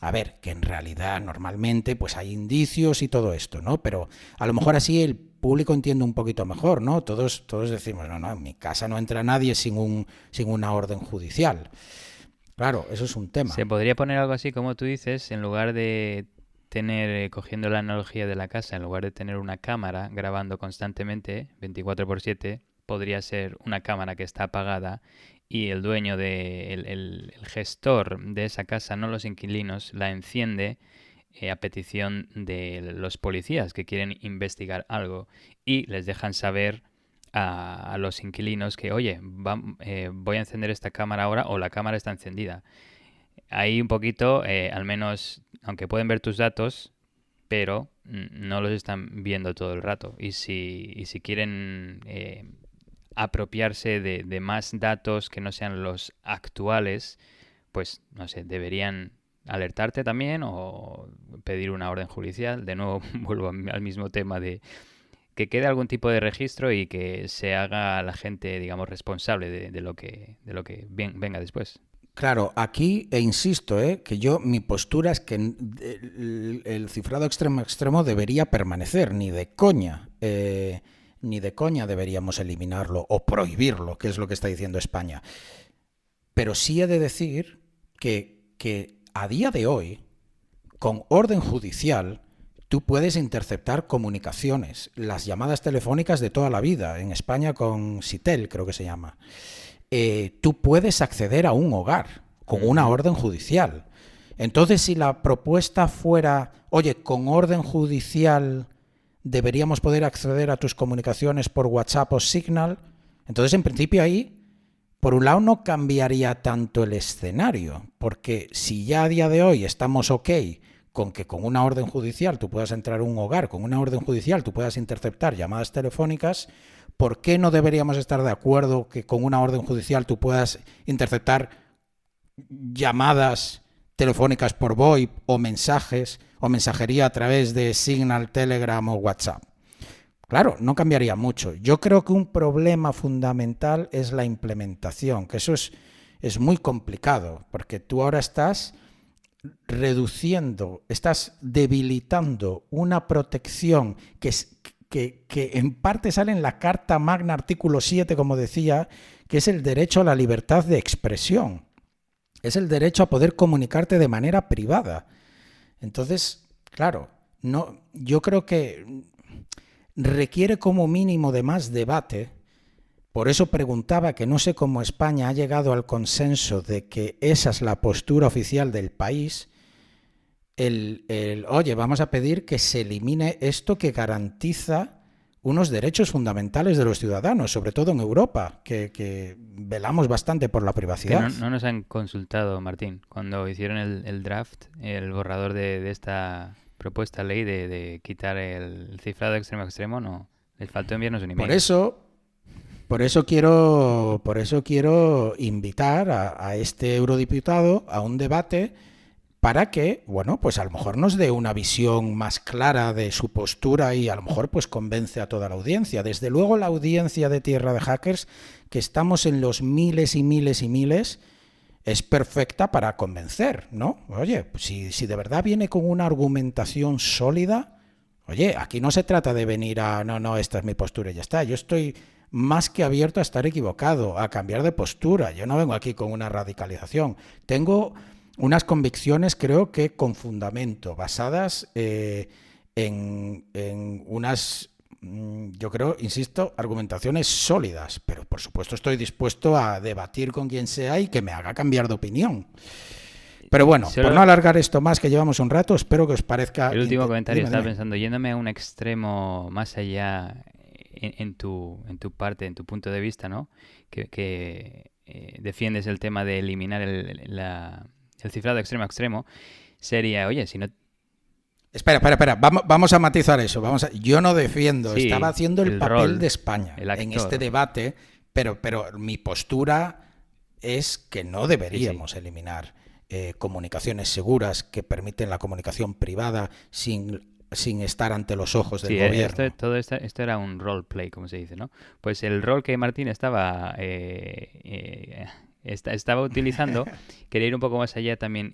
A ver, que en realidad normalmente pues hay indicios y todo esto, ¿no? Pero a lo mejor así el público entiende un poquito mejor, ¿no? Todos decimos, no, en mi casa no entra nadie sin una orden judicial. Claro, eso es un tema. Se podría poner algo así como tú dices, en lugar de tener, cogiendo la analogía de la casa, en lugar de tener una cámara grabando constantemente, 24/7, podría ser una cámara que está apagada y el dueño, el gestor de esa casa, no los inquilinos, la enciende a petición de los policías que quieren investigar algo y les dejan saber a los inquilinos que, oye, voy a encender esta cámara ahora o la cámara está encendida. Ahí un poquito, al menos, aunque pueden ver tus datos, pero no los están viendo todo el rato. Y si quieren apropiarse de más datos que no sean los actuales, pues, no sé, deberían alertarte también o pedir una orden judicial. De nuevo, vuelvo al mismo tema de que quede algún tipo de registro y que se haga a la gente, digamos, responsable de lo que venga después. Claro, aquí, insisto, que mi postura es que el cifrado extremo a extremo debería permanecer, ni de coña deberíamos eliminarlo o prohibirlo, que es lo que está diciendo España. Pero sí he de decir que a día de hoy, con orden judicial, tú puedes interceptar comunicaciones, las llamadas telefónicas de toda la vida, en España con Sitel, creo que se llama. Tú puedes acceder a un hogar con una orden judicial. Entonces, si la propuesta fuera, oye, con orden judicial deberíamos poder acceder a tus comunicaciones por WhatsApp o Signal, entonces en principio ahí, por un lado, no cambiaría tanto el escenario, porque si ya a día de hoy estamos ok con que con una orden judicial tú puedas entrar a un hogar, con una orden judicial tú puedas interceptar llamadas telefónicas, ¿por qué no deberíamos estar de acuerdo que con una orden judicial tú puedas interceptar llamadas telefónicas por VoIP o mensajes o mensajería a través de Signal, Telegram o WhatsApp? Claro, no cambiaría mucho. Yo creo que un problema fundamental es la implementación, que eso es muy complicado, porque tú ahora estás estás debilitando una protección que en parte sale en la Carta Magna, artículo 7, como decía, que es el derecho a la libertad de expresión. Es el derecho a poder comunicarte de manera privada. Entonces, claro, yo creo que requiere como mínimo de más debate. Por eso preguntaba, que no sé cómo España ha llegado al consenso de que esa es la postura oficial del país. Oye, vamos a pedir que se elimine esto que garantiza unos derechos fundamentales de los ciudadanos, sobre todo en Europa, que velamos bastante por la privacidad. Que no nos han consultado, Martín, cuando hicieron el draft, el borrador de esta propuesta ley de quitar el cifrado de extremo a extremo, no, les faltó enviarnos un email. Por eso quiero invitar a este eurodiputado a un debate para que, bueno, pues a lo mejor nos dé una visión más clara de su postura y a lo mejor pues convence a toda la audiencia. Desde luego la audiencia de Tierra de Hackers, que estamos en los miles y miles y miles, es perfecta para convencer, ¿no? Oye, si de verdad viene con una argumentación sólida, oye, aquí no se trata de venir a, no, esta es mi postura y ya está. Yo estoy más que abierto a estar equivocado, a cambiar de postura. Yo no vengo aquí con una radicalización. Tengo unas convicciones, creo que con fundamento, basadas en unas, yo creo, insisto, argumentaciones sólidas, pero por supuesto estoy dispuesto a debatir con quien sea y que me haga cambiar de opinión. Pero bueno, por no alargar esto más, que llevamos un rato, espero que os parezca... El último comentario, estaba pensando, yéndome a un extremo más allá en tu parte, en tu punto de vista, ¿no? Que defiendes el tema de eliminar el cifrado extremo a extremo, sería, oye, si no Espera. Vamos a matizar eso. Yo no defiendo, Sí, estaba haciendo el papel rol, de España el en este actor. debate, pero mi postura es que no Sí, deberíamos eliminar comunicaciones seguras que permiten la comunicación privada sin estar ante los ojos del Sí, gobierno. esto era un roleplay, como se dice, ¿no? Pues el rol que Martín estaba utilizando, quería ir un poco más allá también.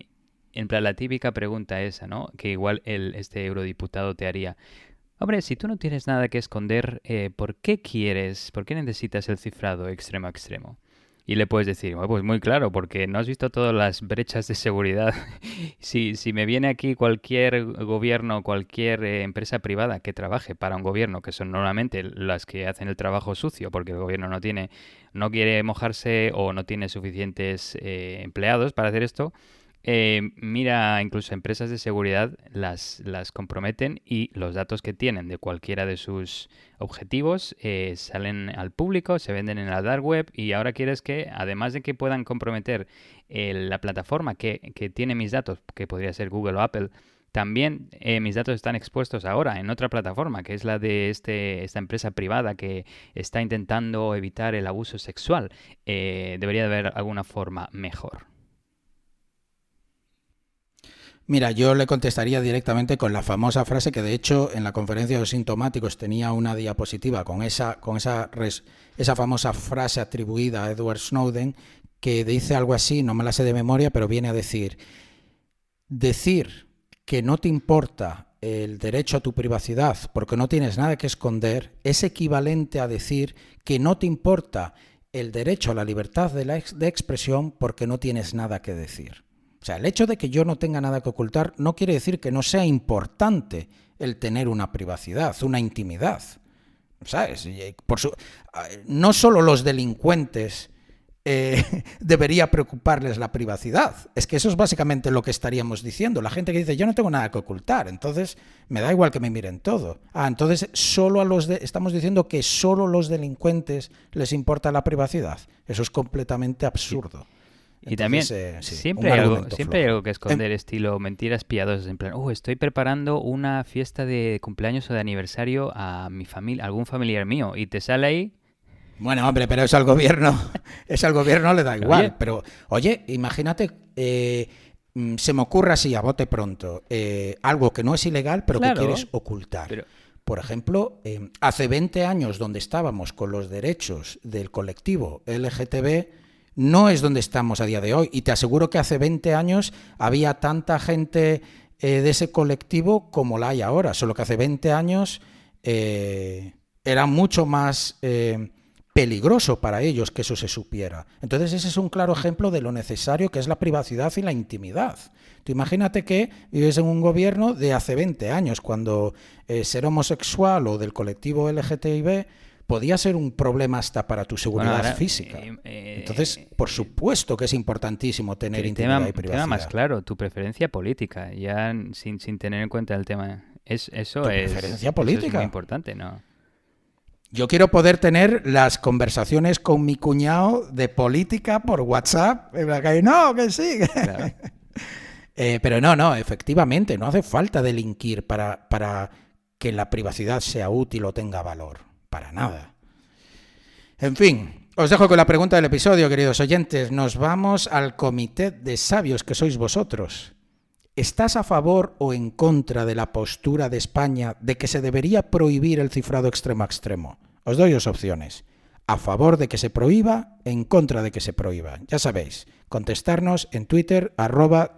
En plan, la típica pregunta esa, ¿no? Que igual este eurodiputado te haría. Hombre, si tú no tienes nada que esconder, por qué necesitas el cifrado extremo a extremo? Y le puedes decir, "Bueno, pues muy claro, porque no has visto todas las brechas de seguridad. Si me viene aquí cualquier gobierno, cualquier empresa privada que trabaje para un gobierno, que son normalmente las que hacen el trabajo sucio, porque el gobierno no quiere mojarse o no tiene suficientes empleados para hacer esto, mira, incluso empresas de seguridad las comprometen y los datos que tienen de cualquiera de sus objetivos salen al público, se venden en la dark web y ahora quieres que, además de que puedan comprometer la plataforma que tiene mis datos, que podría ser Google o Apple, también mis datos están expuestos ahora en otra plataforma, que es la de esta empresa privada que está intentando evitar el abuso sexual. Debería de haber alguna forma mejor. Mira, yo le contestaría directamente con la famosa frase que de hecho en la conferencia de los sintomáticos tenía una diapositiva esa famosa frase atribuida a Edward Snowden que dice algo así, no me la sé de memoria, pero viene a decir que no te importa el derecho a tu privacidad porque no tienes nada que esconder es equivalente a decir que no te importa el derecho a la libertad de expresión porque no tienes nada que decir. O sea, el hecho de que yo no tenga nada que ocultar no quiere decir que no sea importante el tener una privacidad, una intimidad. ¿Sabes? No solo los delincuentes debería preocuparles la privacidad. Es que eso es básicamente lo que estaríamos diciendo. La gente que dice, yo no tengo nada que ocultar, entonces me da igual que me miren todo. Entonces estamos diciendo que solo a los delincuentes les importa la privacidad. Eso es completamente absurdo. Y también Sí, siempre hay algo que esconder, estilo mentiras piadosas, en plan, estoy preparando una fiesta de cumpleaños o de aniversario a mi familia, algún familiar mío, y te sale ahí. Bueno, hombre, pero eso al gobierno le da igual. Oye, Pero, oye, imagínate, se me ocurre así a bote pronto, algo que no es ilegal, pero que claro, quieres ocultar. pero Por ejemplo, hace 20 años donde estábamos con los derechos del colectivo LGTB, no es donde estamos a día de hoy. Y te aseguro que hace 20 años había tanta gente de ese colectivo como la hay ahora. Solo que hace 20 años era mucho más peligroso para ellos que eso se supiera. Entonces ese es un claro ejemplo de lo necesario que es la privacidad y la intimidad. Tú imagínate que vives en un gobierno de hace 20 años, cuando ser homosexual o del colectivo LGTB podía ser un problema hasta para tu seguridad ahora, física. Entonces, por supuesto que es importantísimo tener el intimidad y privacidad. tema más claro, tu preferencia política, ya sin tener en cuenta el tema. Eso Preferencia es política. muy importante, ¿no? Yo quiero poder tener las conversaciones con mi cuñado de política por WhatsApp. No, que sí. Claro. Pero no, efectivamente, no hace falta delinquir para que la privacidad sea útil o tenga valor. Para nada. En fin, os dejo con la pregunta del episodio, queridos oyentes. Nos vamos al comité de sabios que sois vosotros. ¿Estás a favor o en contra de la postura de España de que se debería prohibir el cifrado extremo a extremo? Os doy dos opciones. A favor de que se prohíba, en contra de que se prohíba. Ya sabéis, contestarnos en Twitter,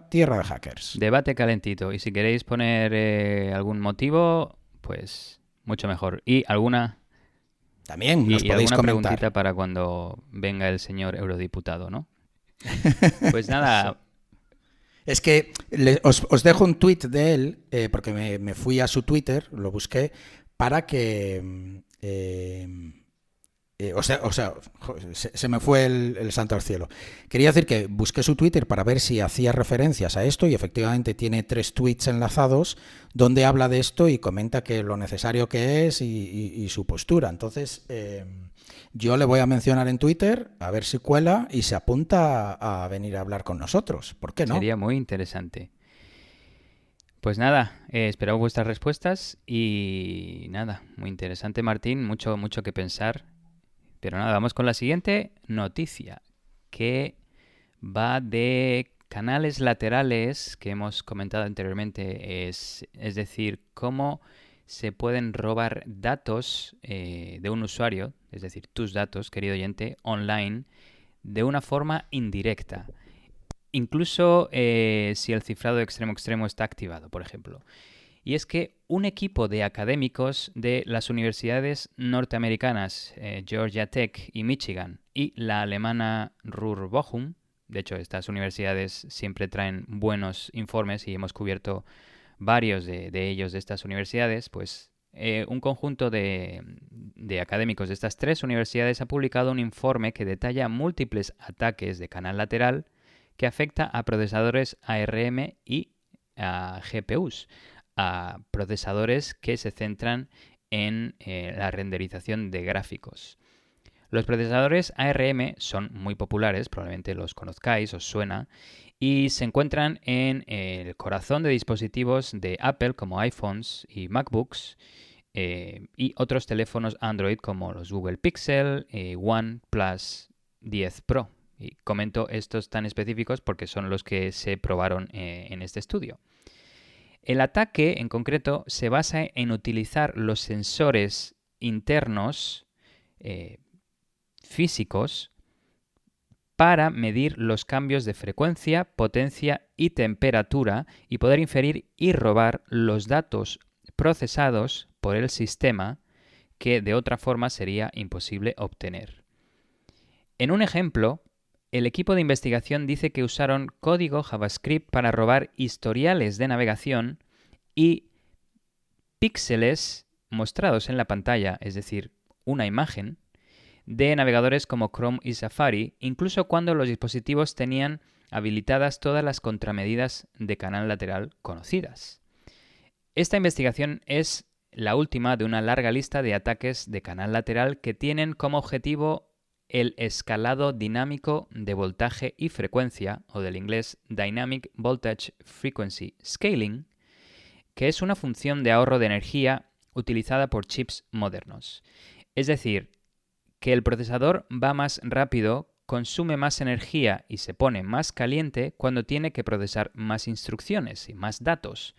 @Tierra de Hackers. Debate calentito. Y si queréis poner algún motivo, pues mucho mejor. Y alguna También nos podéis alguna comentar. preguntita para cuando venga el señor eurodiputado, ¿no? Pues nada. Es que os dejo un tuit de él, porque me fui a su Twitter, lo busqué, para que... se me fue el santo al cielo. Quería decir que busqué su Twitter para ver si hacía referencias a esto y efectivamente tiene 3 tweets enlazados donde habla de esto y comenta que lo necesario que es y su postura. Entonces, yo le voy a mencionar en Twitter a ver si cuela y se apunta a venir a hablar con nosotros. ¿Por qué no? Sería muy interesante. Pues nada, esperamos vuestras respuestas y nada, muy interesante, Martín, mucho que pensar. Pero nada, vamos con la siguiente noticia, que va de canales laterales que hemos comentado anteriormente, es decir, cómo se pueden robar datos de un usuario, es decir, tus datos, querido oyente, online, de una forma indirecta. Incluso si el cifrado extremo-extremo está activado, por ejemplo. Y es que un equipo de académicos de las universidades norteamericanas, Georgia Tech y Michigan, y la alemana Ruhr Bochum, de hecho estas universidades siempre traen buenos informes y hemos cubierto varios de ellos de estas universidades, pues un conjunto de académicos de estas tres universidades ha publicado un informe que detalla múltiples ataques de canal lateral que afecta a procesadores ARM y a GPUs, a procesadores que se centran en la renderización de gráficos. Los procesadores ARM son muy populares, probablemente los conozcáis, os suena, y se encuentran en el corazón de dispositivos de Apple como iPhones y MacBooks y otros teléfonos Android como los Google Pixel, OnePlus 10 Pro. Y comento estos tan específicos porque son los que se probaron en este estudio. El ataque en concreto se basa en utilizar los sensores internos físicos para medir los cambios de frecuencia, potencia y temperatura y poder inferir y robar los datos procesados por el sistema que de otra forma sería imposible obtener. En un ejemplo, el equipo de investigación dice que usaron código JavaScript para robar historiales de navegación y píxeles mostrados en la pantalla, es decir, una imagen, de navegadores como Chrome y Safari, incluso cuando los dispositivos tenían habilitadas todas las contramedidas de canal lateral conocidas. Esta investigación es la última de una larga lista de ataques de canal lateral que tienen como objetivo el escalado dinámico de voltaje y frecuencia, o del inglés Dynamic Voltage Frequency Scaling, que es una función de ahorro de energía utilizada por chips modernos. Es decir, que el procesador va más rápido, consume más energía y se pone más caliente cuando tiene que procesar más instrucciones y más datos.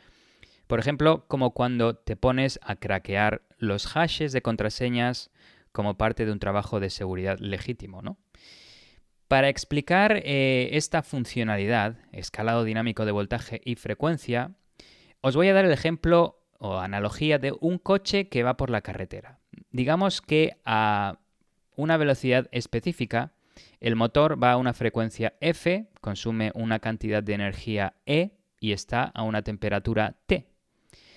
Por ejemplo, como cuando te pones a craquear los hashes de contraseñas como parte de un trabajo de seguridad legítimo, ¿no? Para explicar esta funcionalidad, escalado dinámico de voltaje y frecuencia, os voy a dar el ejemplo o analogía de un coche que va por la carretera. Digamos que a una velocidad específica, el motor va a una frecuencia F, consume una cantidad de energía E y está a una temperatura T.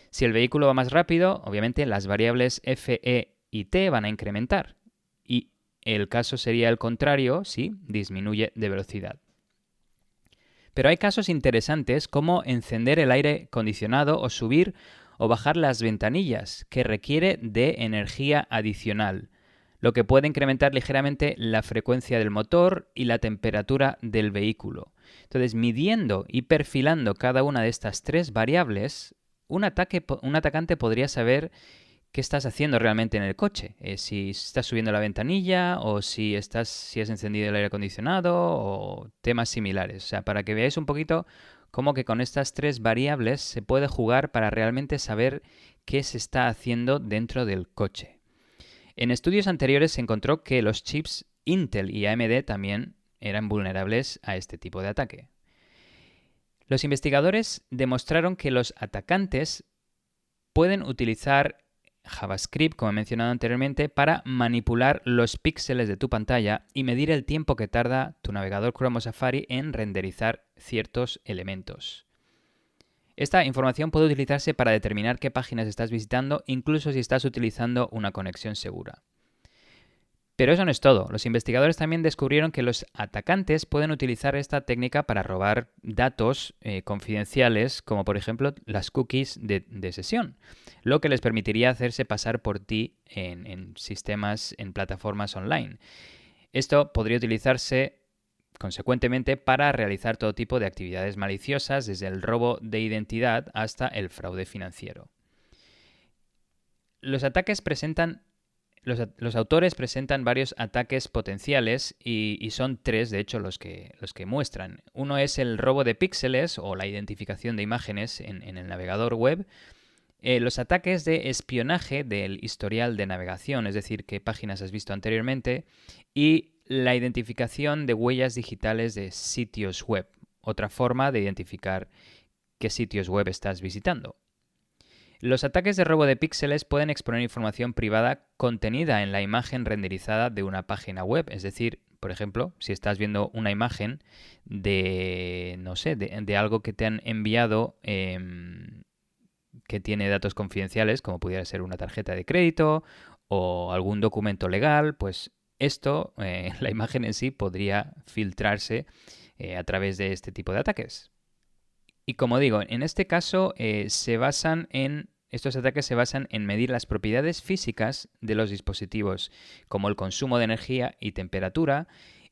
Si el vehículo va más rápido, obviamente las variables F, E y T van a incrementar. Y el caso sería el contrario si disminuye de velocidad. Pero hay casos interesantes como encender el aire acondicionado o subir o bajar las ventanillas, que requiere de energía adicional, lo que puede incrementar ligeramente la frecuencia del motor y la temperatura del vehículo. Entonces, midiendo y perfilando cada una de estas tres variables, un atacante podría saber qué estás haciendo realmente en el coche. Si estás subiendo la ventanilla o si has encendido el aire acondicionado o temas similares. O sea, para que veáis un poquito cómo que con estas tres variables se puede jugar para realmente saber qué se está haciendo dentro del coche. En estudios anteriores se encontró que los chips Intel y AMD también eran vulnerables a este tipo de ataque. Los investigadores demostraron que los atacantes pueden utilizar JavaScript, como he mencionado anteriormente, para manipular los píxeles de tu pantalla y medir el tiempo que tarda tu navegador Chrome o Safari en renderizar ciertos elementos. Esta información puede utilizarse para determinar qué páginas estás visitando, incluso si estás utilizando una conexión segura. Pero eso no es todo. Los investigadores también descubrieron que los atacantes pueden utilizar esta técnica para robar datos confidenciales, como por ejemplo las cookies de sesión, lo que les permitiría hacerse pasar por ti en sistemas, en plataformas online. Esto podría utilizarse consecuentemente, para realizar todo tipo de actividades maliciosas, desde el robo de identidad hasta el fraude financiero. Los autores presentan varios ataques potenciales y son tres, de hecho, los que muestran. Uno es el robo de píxeles o la identificación de imágenes en el navegador web. Los ataques de espionaje del historial de navegación, es decir, qué páginas has visto anteriormente, y la identificación de huellas digitales de sitios web, otra forma de identificar qué sitios web estás visitando. Los ataques de robo de píxeles pueden exponer información privada contenida en la imagen renderizada de una página web. Es decir, por ejemplo, si estás viendo una imagen de, no sé, de algo que te han enviado que tiene datos confidenciales, como pudiera ser una tarjeta de crédito o algún documento legal, pues esto, la imagen en sí, podría filtrarse a través de este tipo de ataques. Y como digo, en este caso estos ataques se basan en medir las propiedades físicas de los dispositivos, como el consumo de energía y temperatura,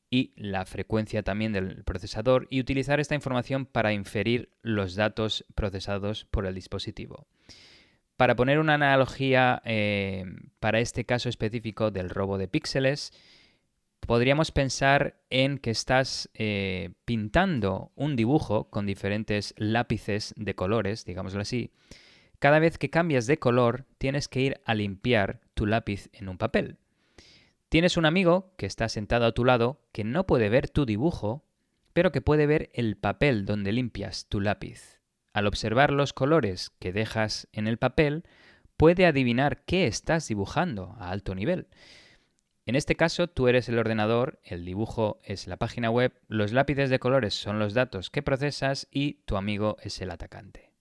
y la frecuencia también del procesador, y utilizar esta información para inferir los datos procesados por el dispositivo. Para poner una analogía para este caso específico del robo de píxeles, podríamos pensar en que estás pintando un dibujo con diferentes lápices de colores, digámoslo así. Cada vez que cambias de color, tienes que ir a limpiar tu lápiz en un papel. Tienes un amigo que está sentado a tu lado que no puede ver tu dibujo, pero que puede ver el papel donde limpias tu lápiz. Al observar los colores que dejas en el papel, puede adivinar qué estás dibujando a alto nivel. En este caso, tú eres el ordenador, el dibujo es la página web, los lápices de colores son los datos que procesas y tu amigo es el atacante.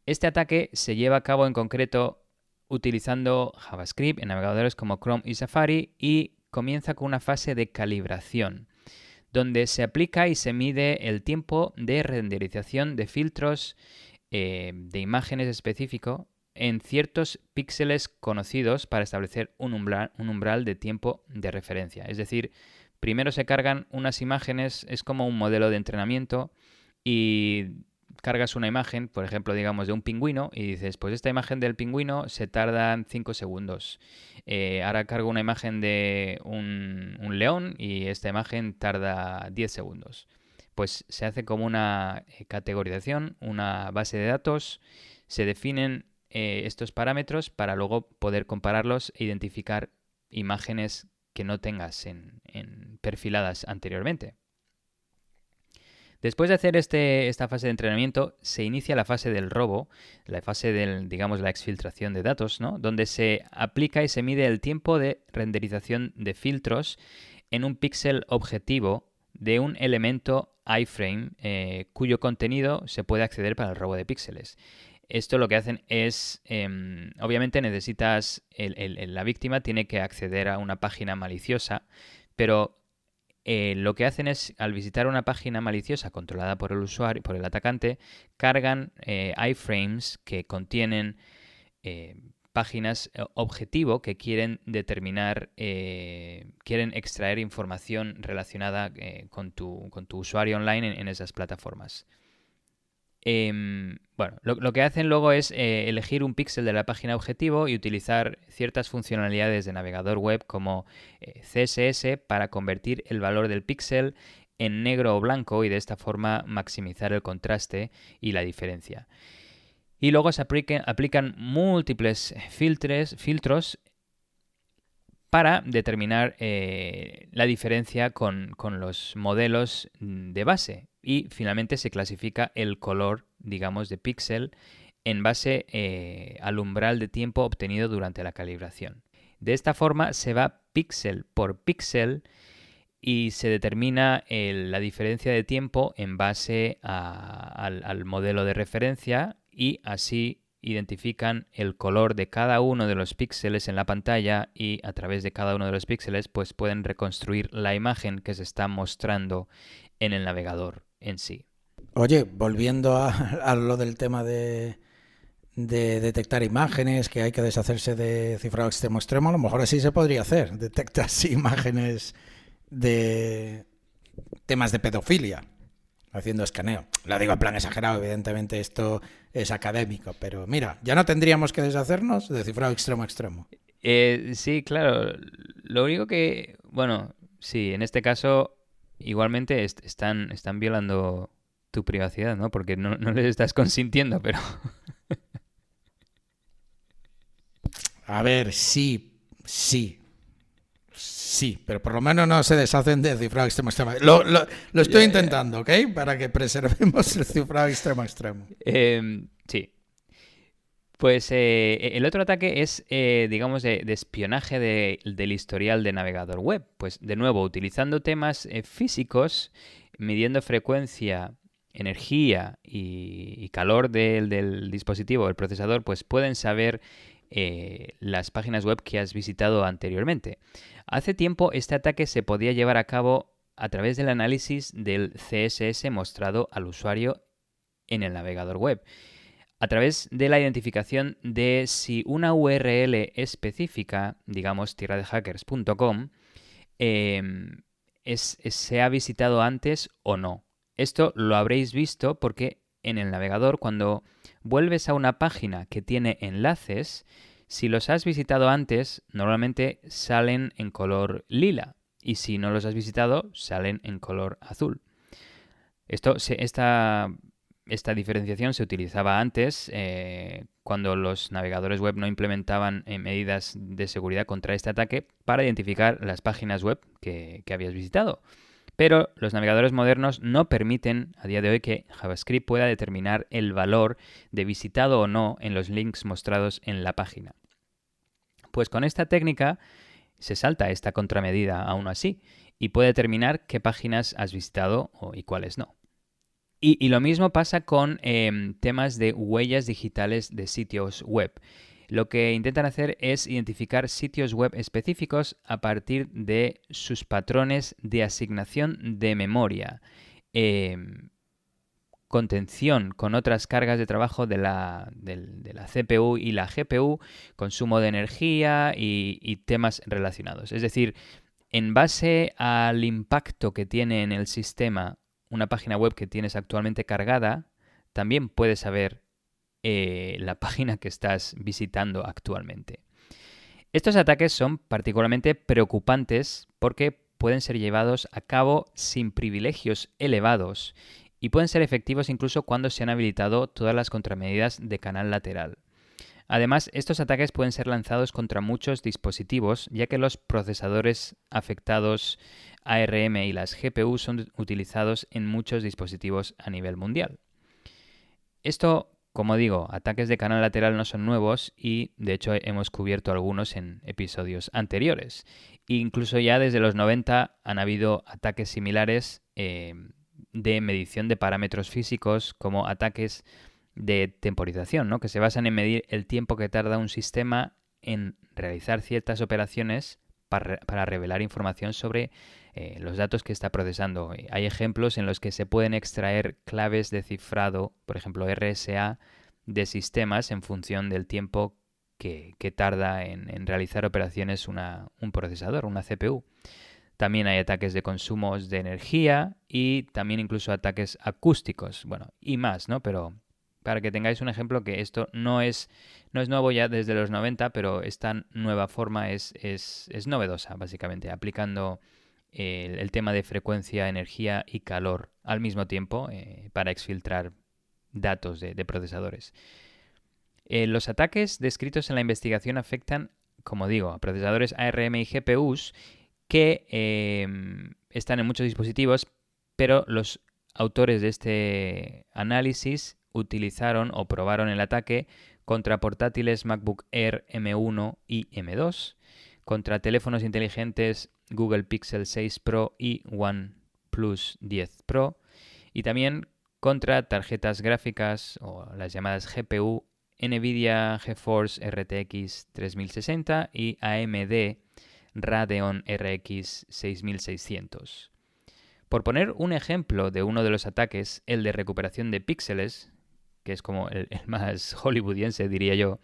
Este ataque se lleva a cabo en concreto utilizando JavaScript en navegadores como Chrome y Safari y comienza con una fase de calibración, donde se aplica y se mide el tiempo de renderización de filtros de imágenes específico en ciertos píxeles conocidos para establecer un umbral de tiempo de referencia. Es decir, primero se cargan unas imágenes, es como un modelo de entrenamiento, y cargas una imagen, por ejemplo, digamos, de un pingüino, y dices, pues esta imagen del pingüino se tarda 5 segundos. Ahora cargo una imagen de un león y esta imagen tarda 10 segundos. Pues se hace como una categorización, una base de datos, se definen estos parámetros para luego poder compararlos e identificar imágenes que no tengas perfiladas anteriormente. Después de hacer esta fase de entrenamiento, se inicia la fase del robo, la fase digamos, la exfiltración de datos, ¿no? Donde se aplica y se mide el tiempo de renderización de filtros en un píxel objetivo de un elemento iframe cuyo contenido se puede acceder para el robo de píxeles. Esto lo que hacen es, obviamente necesitas, la víctima tiene que acceder a una página maliciosa, pero lo que hacen es, al visitar una página maliciosa controlada por el usuario, por el atacante, cargan iframes que contienen páginas objetivo que quieren determinar, quieren extraer información relacionada con tu usuario online en esas plataformas. Bueno, lo que hacen luego es elegir un píxel de la página objetivo y utilizar ciertas funcionalidades de navegador web como CSS para convertir el valor del píxel en negro o blanco y de esta forma maximizar el contraste y la diferencia. Y luego se aplican múltiples filtros para determinar la diferencia con los modelos de base. Y finalmente se clasifica el color, digamos, de píxel en base al umbral de tiempo obtenido durante la calibración. De esta forma se va píxel por píxel y se determina la diferencia de tiempo en base al modelo de referencia, y así identifican el color de cada uno de los píxeles en la pantalla, y a través de cada uno de los píxeles pues pueden reconstruir la imagen que se está mostrando en el navegador en sí. Oye, volviendo a lo del tema de detectar imágenes, que hay que deshacerse de cifrado extremo, a lo mejor así se podría hacer. Detectas imágenes de temas de pedofilia, haciendo escaneo. Lo digo en plan exagerado, evidentemente esto es académico, pero mira, ya no tendríamos que deshacernos de cifrado extremo a extremo. Sí, claro. Lo único que, bueno, sí, en este caso igualmente están violando tu privacidad, ¿no? Porque no les estás consintiendo, pero... A ver, sí, pero por lo menos no se deshacen de cifrado extremo a extremo. Lo estoy intentando, ¿ok? Para que preservemos el cifrado extremo a extremo. Sí. Pues el otro ataque es, digamos, de espionaje del historial de navegador web. Pues de nuevo, utilizando temas físicos, midiendo frecuencia, energía y calor del dispositivo, el procesador, pues pueden saber las páginas web que has visitado anteriormente. Hace tiempo este ataque se podía llevar a cabo a través del análisis del CSS mostrado al usuario en el navegador web, a través de la identificación de si una URL específica, digamos tierradehackers.com, se ha visitado antes o no. Esto lo habréis visto porque en el navegador, cuando vuelves a una página que tiene enlaces, si los has visitado antes, normalmente salen en color lila, y si no los has visitado, salen en color azul. Esta diferenciación se utilizaba antes cuando los navegadores web no implementaban medidas de seguridad contra este ataque para identificar las páginas web que habías visitado. Pero los navegadores modernos no permiten a día de hoy que JavaScript pueda determinar el valor de visitado o no en los links mostrados en la página. Pues con esta técnica se salta esta contramedida aún así y puede determinar qué páginas has visitado y cuáles no. Y lo mismo pasa con temas de huellas digitales de sitios web. Lo que intentan hacer es identificar sitios web específicos a partir de sus patrones de asignación de memoria, contención con otras cargas de trabajo de la CPU y la GPU, consumo de energía y temas relacionados. Es decir, en base al impacto que tiene en el sistema una página web que tienes actualmente cargada, también puedes saber la página que estás visitando actualmente. Estos ataques son particularmente preocupantes porque pueden ser llevados a cabo sin privilegios elevados y pueden ser efectivos incluso cuando se han habilitado todas las contramedidas de canal lateral. Además, estos ataques pueden ser lanzados contra muchos dispositivos, ya que los procesadores afectados ARM y las GPU son utilizados en muchos dispositivos a nivel mundial. Esto, como digo, ataques de canal lateral no son nuevos y, de hecho, hemos cubierto algunos en episodios anteriores. Incluso ya desde los 90 han habido ataques similares de medición de parámetros físicos, como ataques de temporización, ¿no? Que se basan en medir el tiempo que tarda un sistema en realizar ciertas operaciones para revelar información sobre los datos que está procesando. Hay ejemplos en los que se pueden extraer claves de cifrado, por ejemplo RSA, de sistemas en función del tiempo que tarda en realizar operaciones un procesador, una CPU. También hay ataques de consumos de energía y también incluso ataques acústicos, bueno, y más, ¿no? Pero para que tengáis un ejemplo, que esto no es nuevo ya desde los 90, pero esta nueva forma es novedosa, básicamente, aplicando el tema de frecuencia, energía y calor al mismo tiempo para exfiltrar datos de procesadores. Los ataques descritos en la investigación afectan, como digo, a procesadores ARM y GPUs que están en muchos dispositivos, pero los autores de este análisis utilizaron o probaron el ataque contra portátiles MacBook Air M1 y M2, contra teléfonos inteligentes Google Pixel 6 Pro y OnePlus 10 Pro, y también contra tarjetas gráficas o las llamadas GPU NVIDIA GeForce RTX 3060 y AMD Radeon RX 6600. Por poner un ejemplo de uno de los ataques, el de recuperación de píxeles, que es como el más hollywoodiense, diría yo,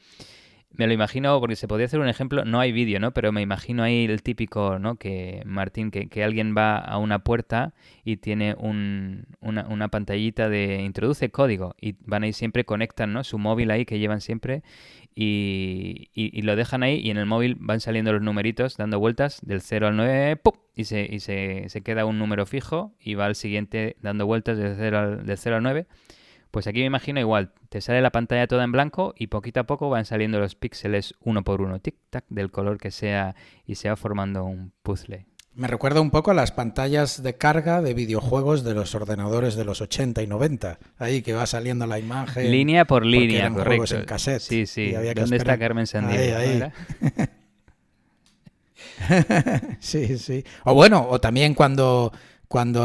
Me lo imagino, porque se podría hacer un ejemplo, no hay vídeo, ¿no? Pero me imagino ahí el típico, ¿no? Que, Martín, que alguien va a una puerta y tiene una pantallita de introduce código y van ahí siempre, conectan, ¿no? Su móvil ahí que llevan siempre y lo dejan ahí y en el móvil van saliendo los numeritos dando vueltas del 0 al 9, ¡pum! Y se queda un número fijo y va al siguiente dando vueltas del 0 al 9. Pues aquí me imagino igual, te sale la pantalla toda en blanco y poquito a poco van saliendo los píxeles uno por uno, tic-tac, del color que sea y se va formando un puzzle. Me recuerda un poco a las pantallas de carga de videojuegos de los ordenadores de los 80 y 90. Ahí que va saliendo la imagen. Línea por porque línea, eran correcto. juegos en cassette. Sí, sí. Y había que ¿Dónde está esperar. Carmen Sandiego? Ahí. ¿No era? Sí, sí. O bueno, o también cuando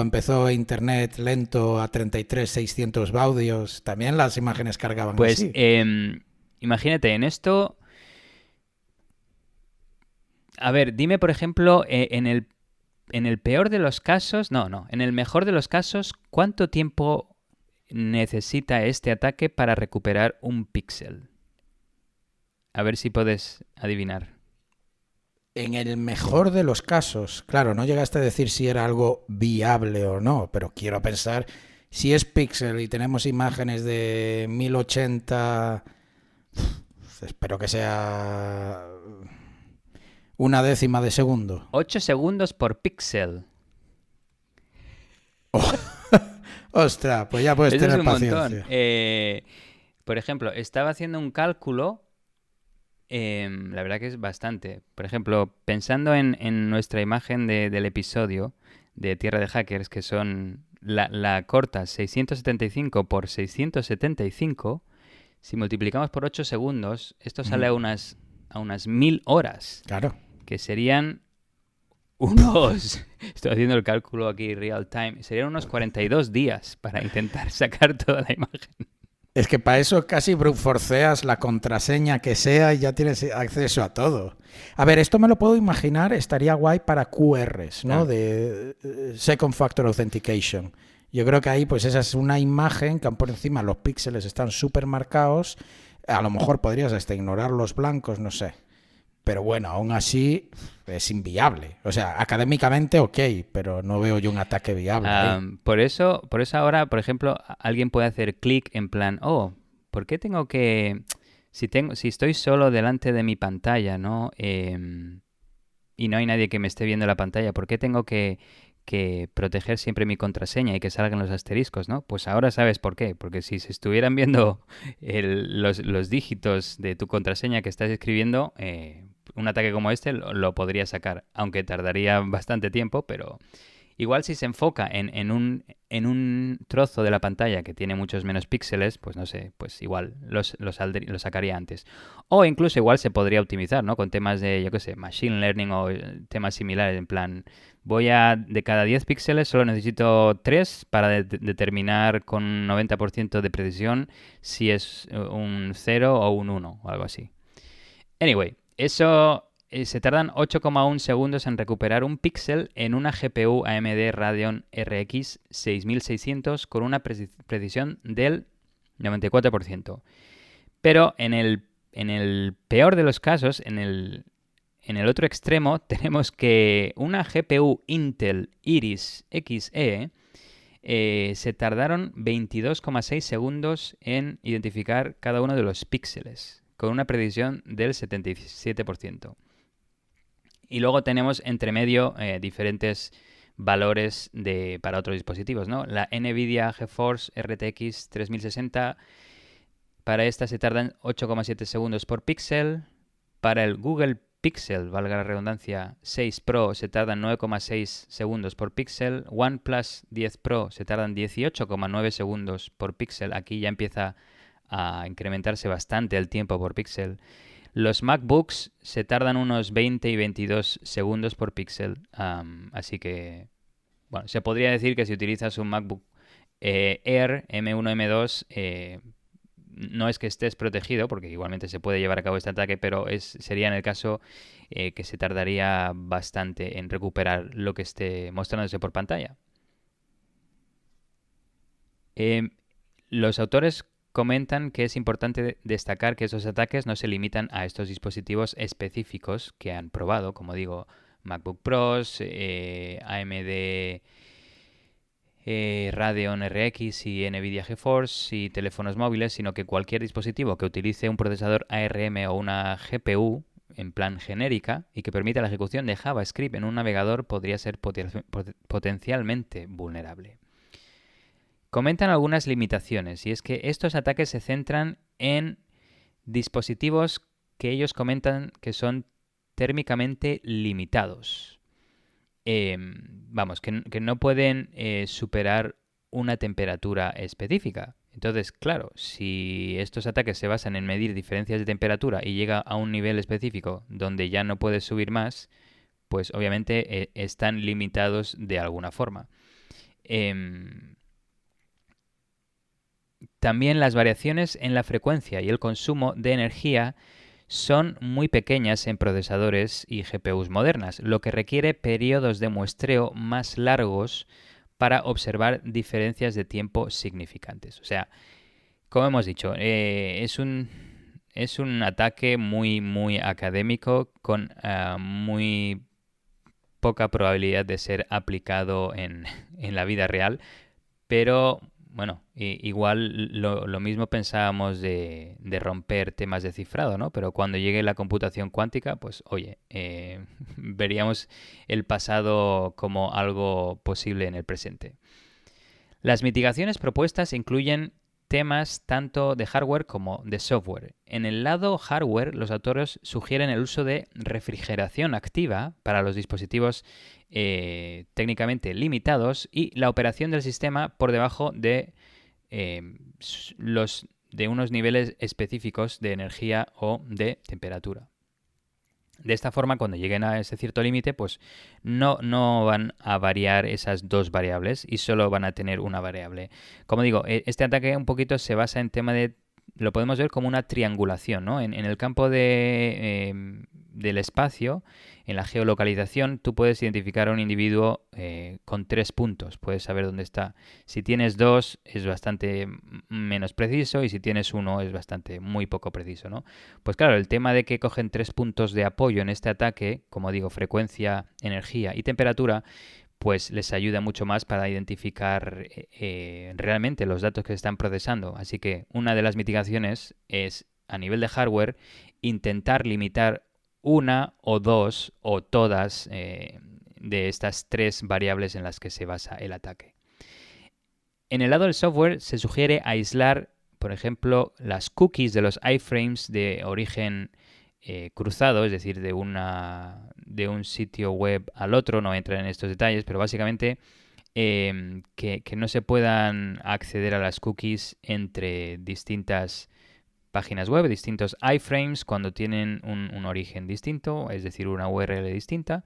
empezó Internet lento a 33.600 baudios, también las imágenes cargaban Pues así. imagínate, en esto... A ver, dime, por ejemplo, en el peor de los casos... No, en el mejor de los casos, ¿cuánto tiempo necesita este ataque para recuperar un píxel? A ver si puedes adivinar. En el mejor de los casos, claro, no llegaste a decir si era algo viable o no, pero quiero pensar, si es píxel y tenemos imágenes de 1080, espero que sea una décima de segundo. 8 segundos por píxel. Ostras, pues ya puedes Eso es tener un paciencia. montón. Por ejemplo, estaba haciendo un cálculo, la verdad que es bastante. Por ejemplo, pensando en nuestra imagen del episodio de Tierra de Hackers, que son la corta 675 por 675, si multiplicamos por 8 segundos, esto sale a unas 1000 horas, Claro. que serían unos... Estoy haciendo el cálculo aquí real time. Serían unos 42 días para intentar sacar toda la imagen. Es que para eso casi brute forceas la contraseña que sea y ya tienes acceso a todo. A ver, esto me lo puedo imaginar, estaría guay para QRs, ¿no? Ah. De Second Factor Authentication. Yo creo que ahí, pues esa es una imagen que por encima los píxeles están súper marcados. A lo mejor podrías hasta ignorar los blancos, no sé. Pero bueno, aún así es inviable. O sea, académicamente ok, pero no veo yo un ataque viable ahí. Por eso ahora, por ejemplo, alguien puede hacer clic en plan, ¿por qué tengo que... Si estoy solo delante de mi pantalla, ¿no? Y no hay nadie que me esté viendo la pantalla, ¿por qué tengo que proteger siempre mi contraseña y que salgan los asteriscos, ¿no? Pues ahora sabes por qué. Porque si se estuvieran viendo los dígitos de tu contraseña que estás escribiendo, un ataque como este lo podría sacar. Aunque tardaría bastante tiempo, pero igual si se enfoca en un trozo de la pantalla que tiene muchos menos píxeles, pues no sé, pues igual los sacaría antes. O incluso igual se podría optimizar, ¿no? Con temas de, yo qué sé, machine learning o temas similares, en plan... de cada 10 píxeles solo necesito 3 para determinar con un 90% de precisión si es un 0 o un 1 o algo así. Anyway, eso se tardan 8,1 segundos en recuperar un píxel en una GPU AMD Radeon RX 6600 con una precisión del 94%. Pero en el peor de los casos, en el otro extremo tenemos que una GPU Intel Iris Xe se tardaron 22,6 segundos en identificar cada uno de los píxeles, con una precisión del 77%. Y luego tenemos entre medio diferentes valores para otros dispositivos, ¿no? La NVIDIA GeForce RTX 3060, para esta se tardan 8,7 segundos por píxel. Para el Google Pixel, valga la redundancia, 6 Pro se tardan 9,6 segundos por píxel. OnePlus 10 Pro se tardan 18,9 segundos por píxel. Aquí ya empieza a incrementarse bastante el tiempo por píxel. Los MacBooks se tardan unos 20 y 22 segundos por píxel. Así que, bueno, se podría decir que si utilizas un MacBook Air M1, M2... no es que estés protegido, porque igualmente se puede llevar a cabo este ataque, pero sería en el caso que se tardaría bastante en recuperar lo que esté mostrándose por pantalla. Los autores comentan que es importante destacar que esos ataques no se limitan a estos dispositivos específicos que han probado, como digo, MacBook Pros, AMD Radeon RX y Nvidia GeForce y teléfonos móviles, sino que cualquier dispositivo que utilice un procesador ARM o una GPU en plan genérica y que permita la ejecución de JavaScript en un navegador podría ser potencialmente vulnerable. Comentan algunas limitaciones, y es que estos ataques se centran en dispositivos que ellos comentan que son térmicamente limitados. Vamos, que no pueden superar una temperatura específica. Entonces, claro, si estos ataques se basan en medir diferencias de temperatura y llega a un nivel específico donde ya no puedes subir más, pues obviamente están limitados de alguna forma. También las variaciones en la frecuencia y el consumo de energía son muy pequeñas en procesadores y GPUs modernas, lo que requiere periodos de muestreo más largos para observar diferencias de tiempo significantes. O sea, como hemos dicho, es un ataque muy académico con muy poca probabilidad de ser aplicado en la vida real, pero bueno, igual lo mismo pensábamos de romper temas de cifrado, ¿no? Pero cuando llegue la computación cuántica, pues oye, veríamos el pasado como algo posible en el presente. Las mitigaciones propuestas incluyen temas tanto de hardware como de software. En el lado hardware, los autores sugieren el uso de refrigeración activa para los dispositivos técnicamente limitados y la operación del sistema por debajo de unos niveles específicos de energía o de temperatura. De esta forma, cuando lleguen a ese cierto límite, pues no van a variar esas dos variables y solo van a tener una variable. Como digo, este ataque un poquito se basa en tema de... Lo podemos ver como una triangulación, ¿no? En el campo del espacio, en la geolocalización, tú puedes identificar a un individuo con 3 puntos. Puedes saber dónde está. Si tienes 2 es bastante menos preciso y si tienes 1 es muy poco preciso, ¿no? Pues claro, el tema de que cogen 3 puntos de apoyo en este ataque, como digo, frecuencia, energía y temperatura, pues les ayuda mucho más para identificar realmente los datos que se están procesando. Así que una de las mitigaciones es, a nivel de hardware, intentar limitar una o dos o todas de estas 3 variables en las que se basa el ataque. En el lado del software se sugiere aislar, por ejemplo, las cookies de los iframes de origen cruzado, es decir, de un sitio web al otro. No voy a entrar en estos detalles, pero básicamente que no se puedan acceder a las cookies entre distintas páginas web, distintos iframes cuando tienen un origen distinto, es decir, una URL distinta,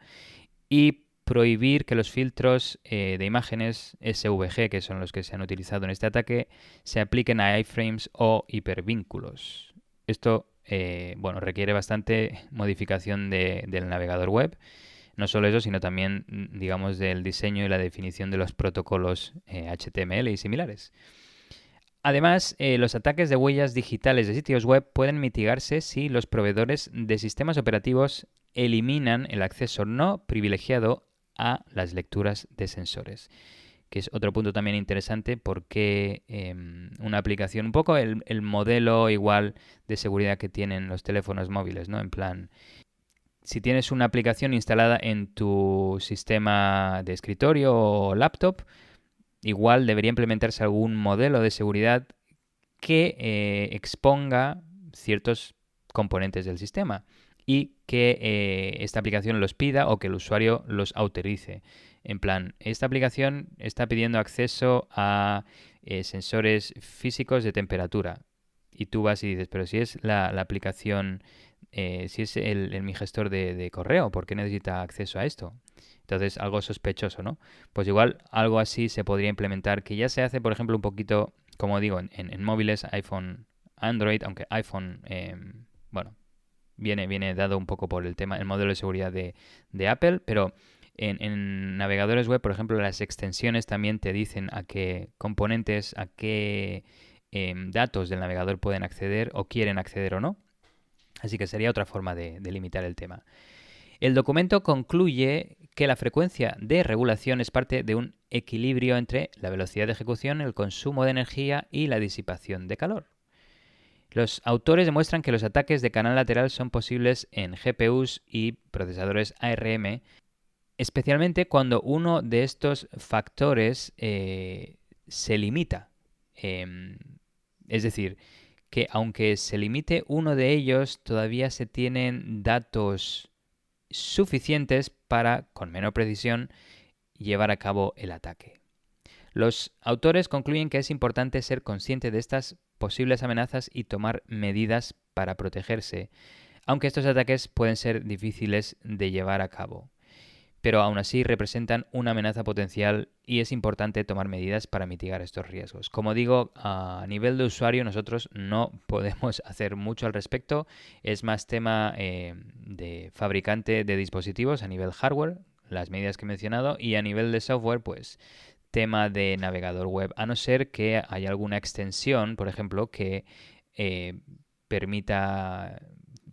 y prohibir que los filtros de imágenes SVG, que son los que se han utilizado en este ataque, se apliquen a iframes o hipervínculos. Esto requiere bastante modificación del navegador web. No solo eso, sino también, digamos, del diseño y la definición de los protocolos HTML y similares. Además, los ataques de huellas digitales de sitios web pueden mitigarse si los proveedores de sistemas operativos eliminan el acceso no privilegiado a las lecturas de sensores, que es otro punto también interesante porque una aplicación, un poco el modelo igual de seguridad que tienen los teléfonos móviles, ¿no? En plan, si tienes una aplicación instalada en tu sistema de escritorio o laptop, igual debería implementarse algún modelo de seguridad que exponga ciertos componentes del sistema y que esta aplicación los pida o que el usuario los autorice. En plan, esta aplicación está pidiendo acceso a sensores físicos de temperatura. Y tú vas y dices, pero si es la aplicación, si es mi gestor de correo, ¿por qué necesita acceso a esto? Entonces, algo sospechoso, ¿no? Pues igual algo así se podría implementar, que ya se hace, por ejemplo, un poquito, como digo, en móviles, iPhone, Android, aunque iPhone, viene dado un poco por el modelo de seguridad de Apple, pero en navegadores web, por ejemplo, las extensiones también te dicen a qué componentes, a qué datos del navegador pueden acceder o quieren acceder o no. Así que sería otra forma de limitar el tema. El documento concluye que la frecuencia de regulación es parte de un equilibrio entre la velocidad de ejecución, el consumo de energía y la disipación de calor. Los autores demuestran que los ataques de canal lateral son posibles en GPUs y procesadores ARM, especialmente cuando uno de estos factores se limita. Es decir, que aunque se limite uno de ellos, todavía se tienen datos suficientes para, con menor precisión, llevar a cabo el ataque. Los autores concluyen que es importante ser consciente de estas posibles amenazas y tomar medidas para protegerse, aunque estos ataques pueden ser difíciles de llevar a cabo. Pero aún así representan una amenaza potencial y es importante tomar medidas para mitigar estos riesgos. Como digo, a nivel de usuario nosotros no podemos hacer mucho al respecto. Es más tema de fabricante de dispositivos a nivel hardware, las medidas que he mencionado, y a nivel de software, pues tema de navegador web, a no ser que haya alguna extensión, por ejemplo, que permita,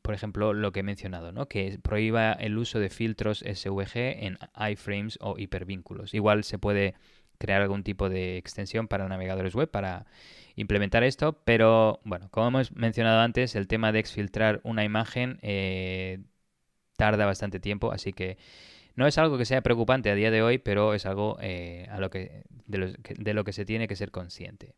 por ejemplo, lo que he mencionado, ¿no? Que prohíba el uso de filtros SVG en iframes o hipervínculos. Igual se puede crear algún tipo de extensión para navegadores web para implementar esto, pero bueno, como hemos mencionado antes, el tema de exfiltrar una imagen tarda bastante tiempo, así que no es algo que sea preocupante a día de hoy, pero es algo de lo que se tiene que ser consciente.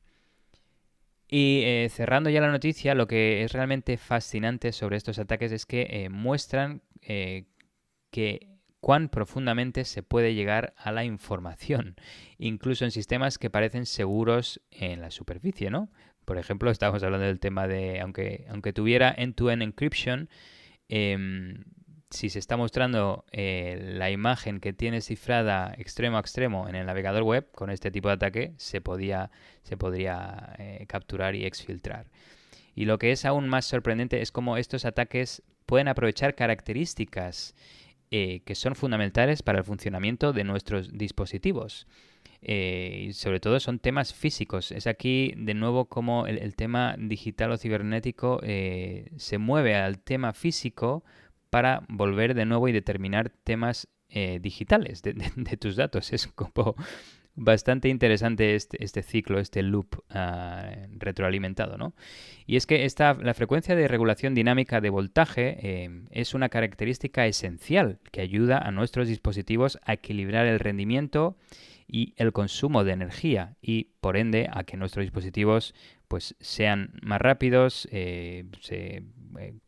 Y cerrando ya la noticia, lo que es realmente fascinante sobre estos ataques es que muestran que cuán profundamente se puede llegar a la información, incluso en sistemas que parecen seguros en la superficie, ¿no? Por ejemplo, estábamos hablando del tema de, aunque tuviera end-to-end encryption, si se está mostrando la imagen que tiene cifrada extremo a extremo en el navegador web, con este tipo de ataque se podría capturar y exfiltrar. Y lo que es aún más sorprendente es cómo estos ataques pueden aprovechar características que son fundamentales para el funcionamiento de nuestros dispositivos. Y sobre todo son temas físicos. Es aquí de nuevo como el tema digital o cibernético se mueve al tema físico para volver de nuevo y determinar temas digitales de tus datos. Es como bastante interesante este ciclo, este loop retroalimentado, ¿no? Y es que la frecuencia de regulación dinámica de voltaje es una característica esencial que ayuda a nuestros dispositivos a equilibrar el rendimiento y el consumo de energía y, por ende, a que nuestros dispositivos pues sean más rápidos,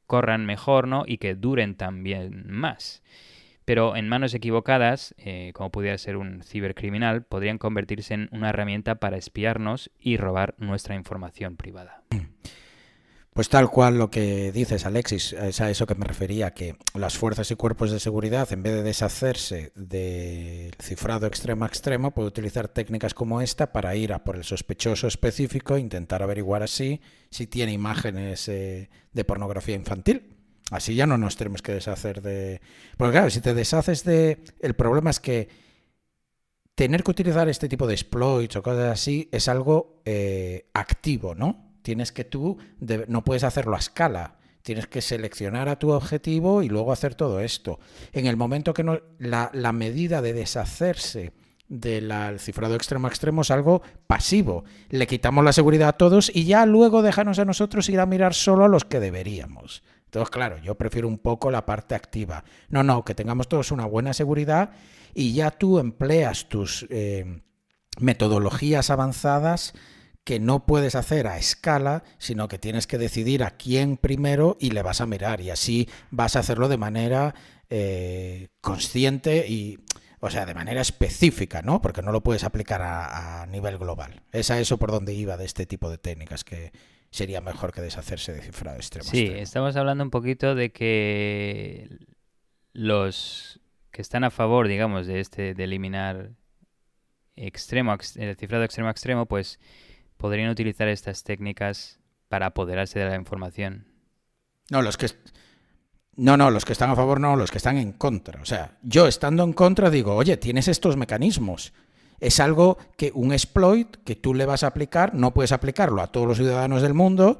corran mejor, ¿no? Y que duren también más. Pero en manos equivocadas, como pudiera ser un cibercriminal, podrían convertirse en una herramienta para espiarnos y robar nuestra información privada. Pues tal cual lo que dices, Alexis, es a eso que me refería, que las fuerzas y cuerpos de seguridad, en vez de deshacerse del cifrado extremo a extremo, puede utilizar técnicas como esta para ir a por el sospechoso específico e intentar averiguar así si tiene imágenes de pornografía infantil. Así ya no nos tenemos que deshacer de... Porque claro, si te deshaces de... El problema es que tener que utilizar este tipo de exploits o cosas así es algo activo, ¿no? Tienes que no puedes hacerlo a escala. Tienes que seleccionar a tu objetivo y luego hacer todo esto. En el momento que la medida de deshacerse del cifrado extremo a extremo es algo pasivo. Le quitamos la seguridad a todos y ya luego déjanos a nosotros ir a mirar solo a los que deberíamos. Entonces, claro, yo prefiero un poco la parte activa. No, que tengamos todos una buena seguridad y ya tú empleas tus metodologías avanzadas que no puedes hacer a escala, sino que tienes que decidir a quién primero y le vas a mirar. Y así vas a hacerlo de manera consciente y, o sea, de manera específica, ¿no? Porque no lo puedes aplicar a nivel global. Es a eso por donde iba de este tipo de técnicas, que sería mejor que deshacerse de cifrado extremo. Sí, estamos hablando un poquito de que los que están a favor, digamos, de eliminar el cifrado extremo a extremo, pues podrían utilizar estas técnicas para apoderarse de la información. Los que están a favor no, los que están en contra. O sea, yo estando en contra digo, oye, tienes estos mecanismos. Es algo que un exploit que tú le vas a aplicar, no puedes aplicarlo a todos los ciudadanos del mundo,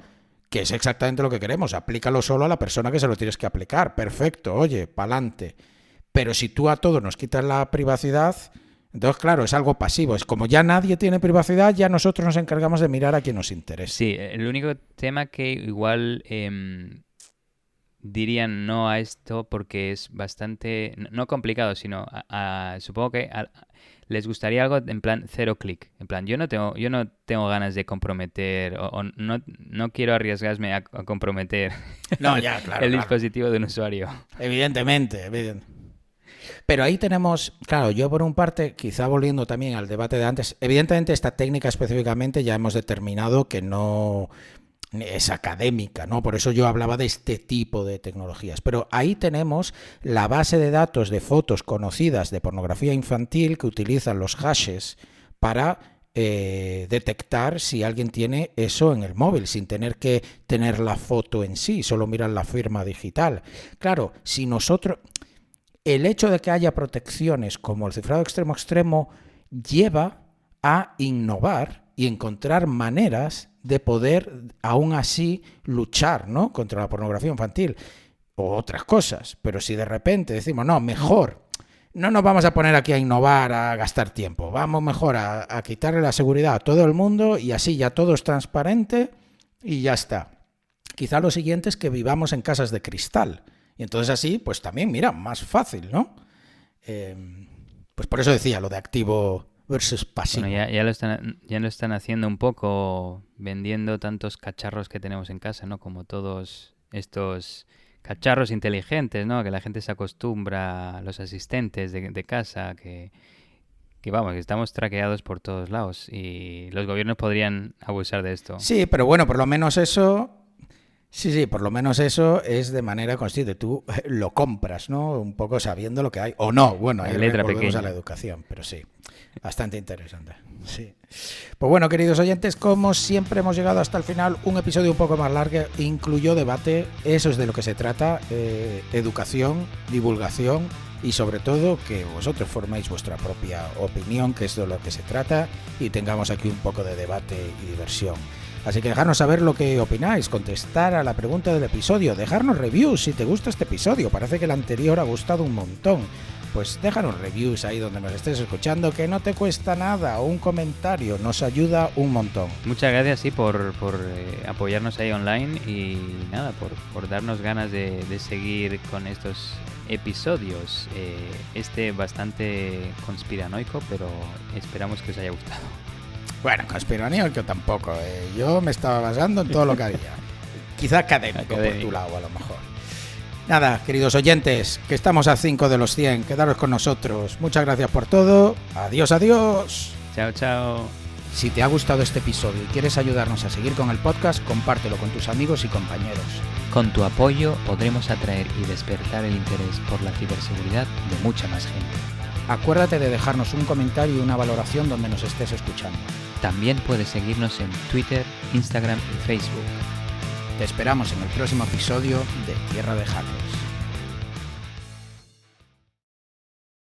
que es exactamente lo que queremos. Aplícalo solo a la persona que se lo tienes que aplicar. Perfecto, oye, pa'lante. Pero si tú a todos nos quitas la privacidad, entonces, claro, es algo pasivo. Es como ya nadie tiene privacidad, ya nosotros nos encargamos de mirar a quien nos interese. Sí, el único tema que igual dirían no a esto porque es bastante, no complicado, sino supongo que les gustaría algo en plan 0 clic. En plan, yo no tengo ganas de comprometer o no quiero arriesgarme a comprometer No, ya, claro, el claro. dispositivo de un usuario. Evidentemente. Pero ahí tenemos, claro, yo por un parte, quizá volviendo también al debate de antes, evidentemente esta técnica específicamente ya hemos determinado que no es académica, ¿no? Por eso yo hablaba de este tipo de tecnologías. Pero ahí tenemos la base de datos de fotos conocidas de pornografía infantil que utilizan los hashes para detectar si alguien tiene eso en el móvil, sin tener que tener la foto en sí, solo miran la firma digital. Claro, si nosotros... El hecho de que haya protecciones como el cifrado extremo-extremo lleva a innovar y encontrar maneras de poder aún así luchar, ¿no?, contra la pornografía infantil o otras cosas. Pero si de repente decimos, no, mejor, no nos vamos a poner aquí a innovar, a gastar tiempo, vamos mejor a quitarle la seguridad a todo el mundo y así ya todo es transparente y ya está. Quizá lo siguiente es que vivamos en casas de cristal. Y entonces así, pues también, mira, más fácil, ¿no? Pues por eso decía lo de activo versus pasivo. Bueno, ya lo están haciendo un poco, vendiendo tantos cacharros que tenemos en casa, ¿no? Como todos estos cacharros inteligentes, ¿no? Que la gente se acostumbra, los asistentes de casa, que vamos, que estamos traqueados por todos lados y los gobiernos podrían abusar de esto. Sí, pero bueno, por lo menos eso... Sí, por lo menos eso es de manera consciente. Tú lo compras, ¿no? Un poco sabiendo lo que hay. O no, bueno, ahí volvemos a la educación, pero sí, bastante interesante. Sí. Pues bueno, queridos oyentes, como siempre hemos llegado hasta el final. Un episodio un poco más largo, incluyó debate, eso es de lo que se trata, educación, divulgación y sobre todo que vosotros forméis vuestra propia opinión, que es de lo que se trata, y tengamos aquí un poco de debate y diversión. Así que dejadnos saber lo que opináis, contestar a la pregunta del episodio, dejarnos reviews si te gusta este episodio, parece que el anterior ha gustado un montón. Pues déjanos reviews ahí donde nos estés escuchando, que no te cuesta nada, o un comentario, nos ayuda un montón. Muchas gracias, sí, por apoyarnos ahí online y nada, por darnos ganas de seguir con estos episodios. Bastante conspiranoico, pero esperamos que os haya gustado. Bueno, conspiranoico tampoco. Yo me estaba basando en todo lo que había. Quizá académico por tu lado, a lo mejor. Nada, queridos oyentes, que estamos a 5 de los 100. Quedaros con nosotros. Muchas gracias por todo. Adiós, adiós. Chao, chao. Si te ha gustado este episodio y quieres ayudarnos a seguir con el podcast, compártelo con tus amigos y compañeros. Con tu apoyo podremos atraer y despertar el interés por la ciberseguridad de mucha más gente. Acuérdate de dejarnos un comentario y una valoración donde nos estés escuchando. También puedes seguirnos en Twitter, Instagram y Facebook. Te esperamos en el próximo episodio de Tierra de Hackers.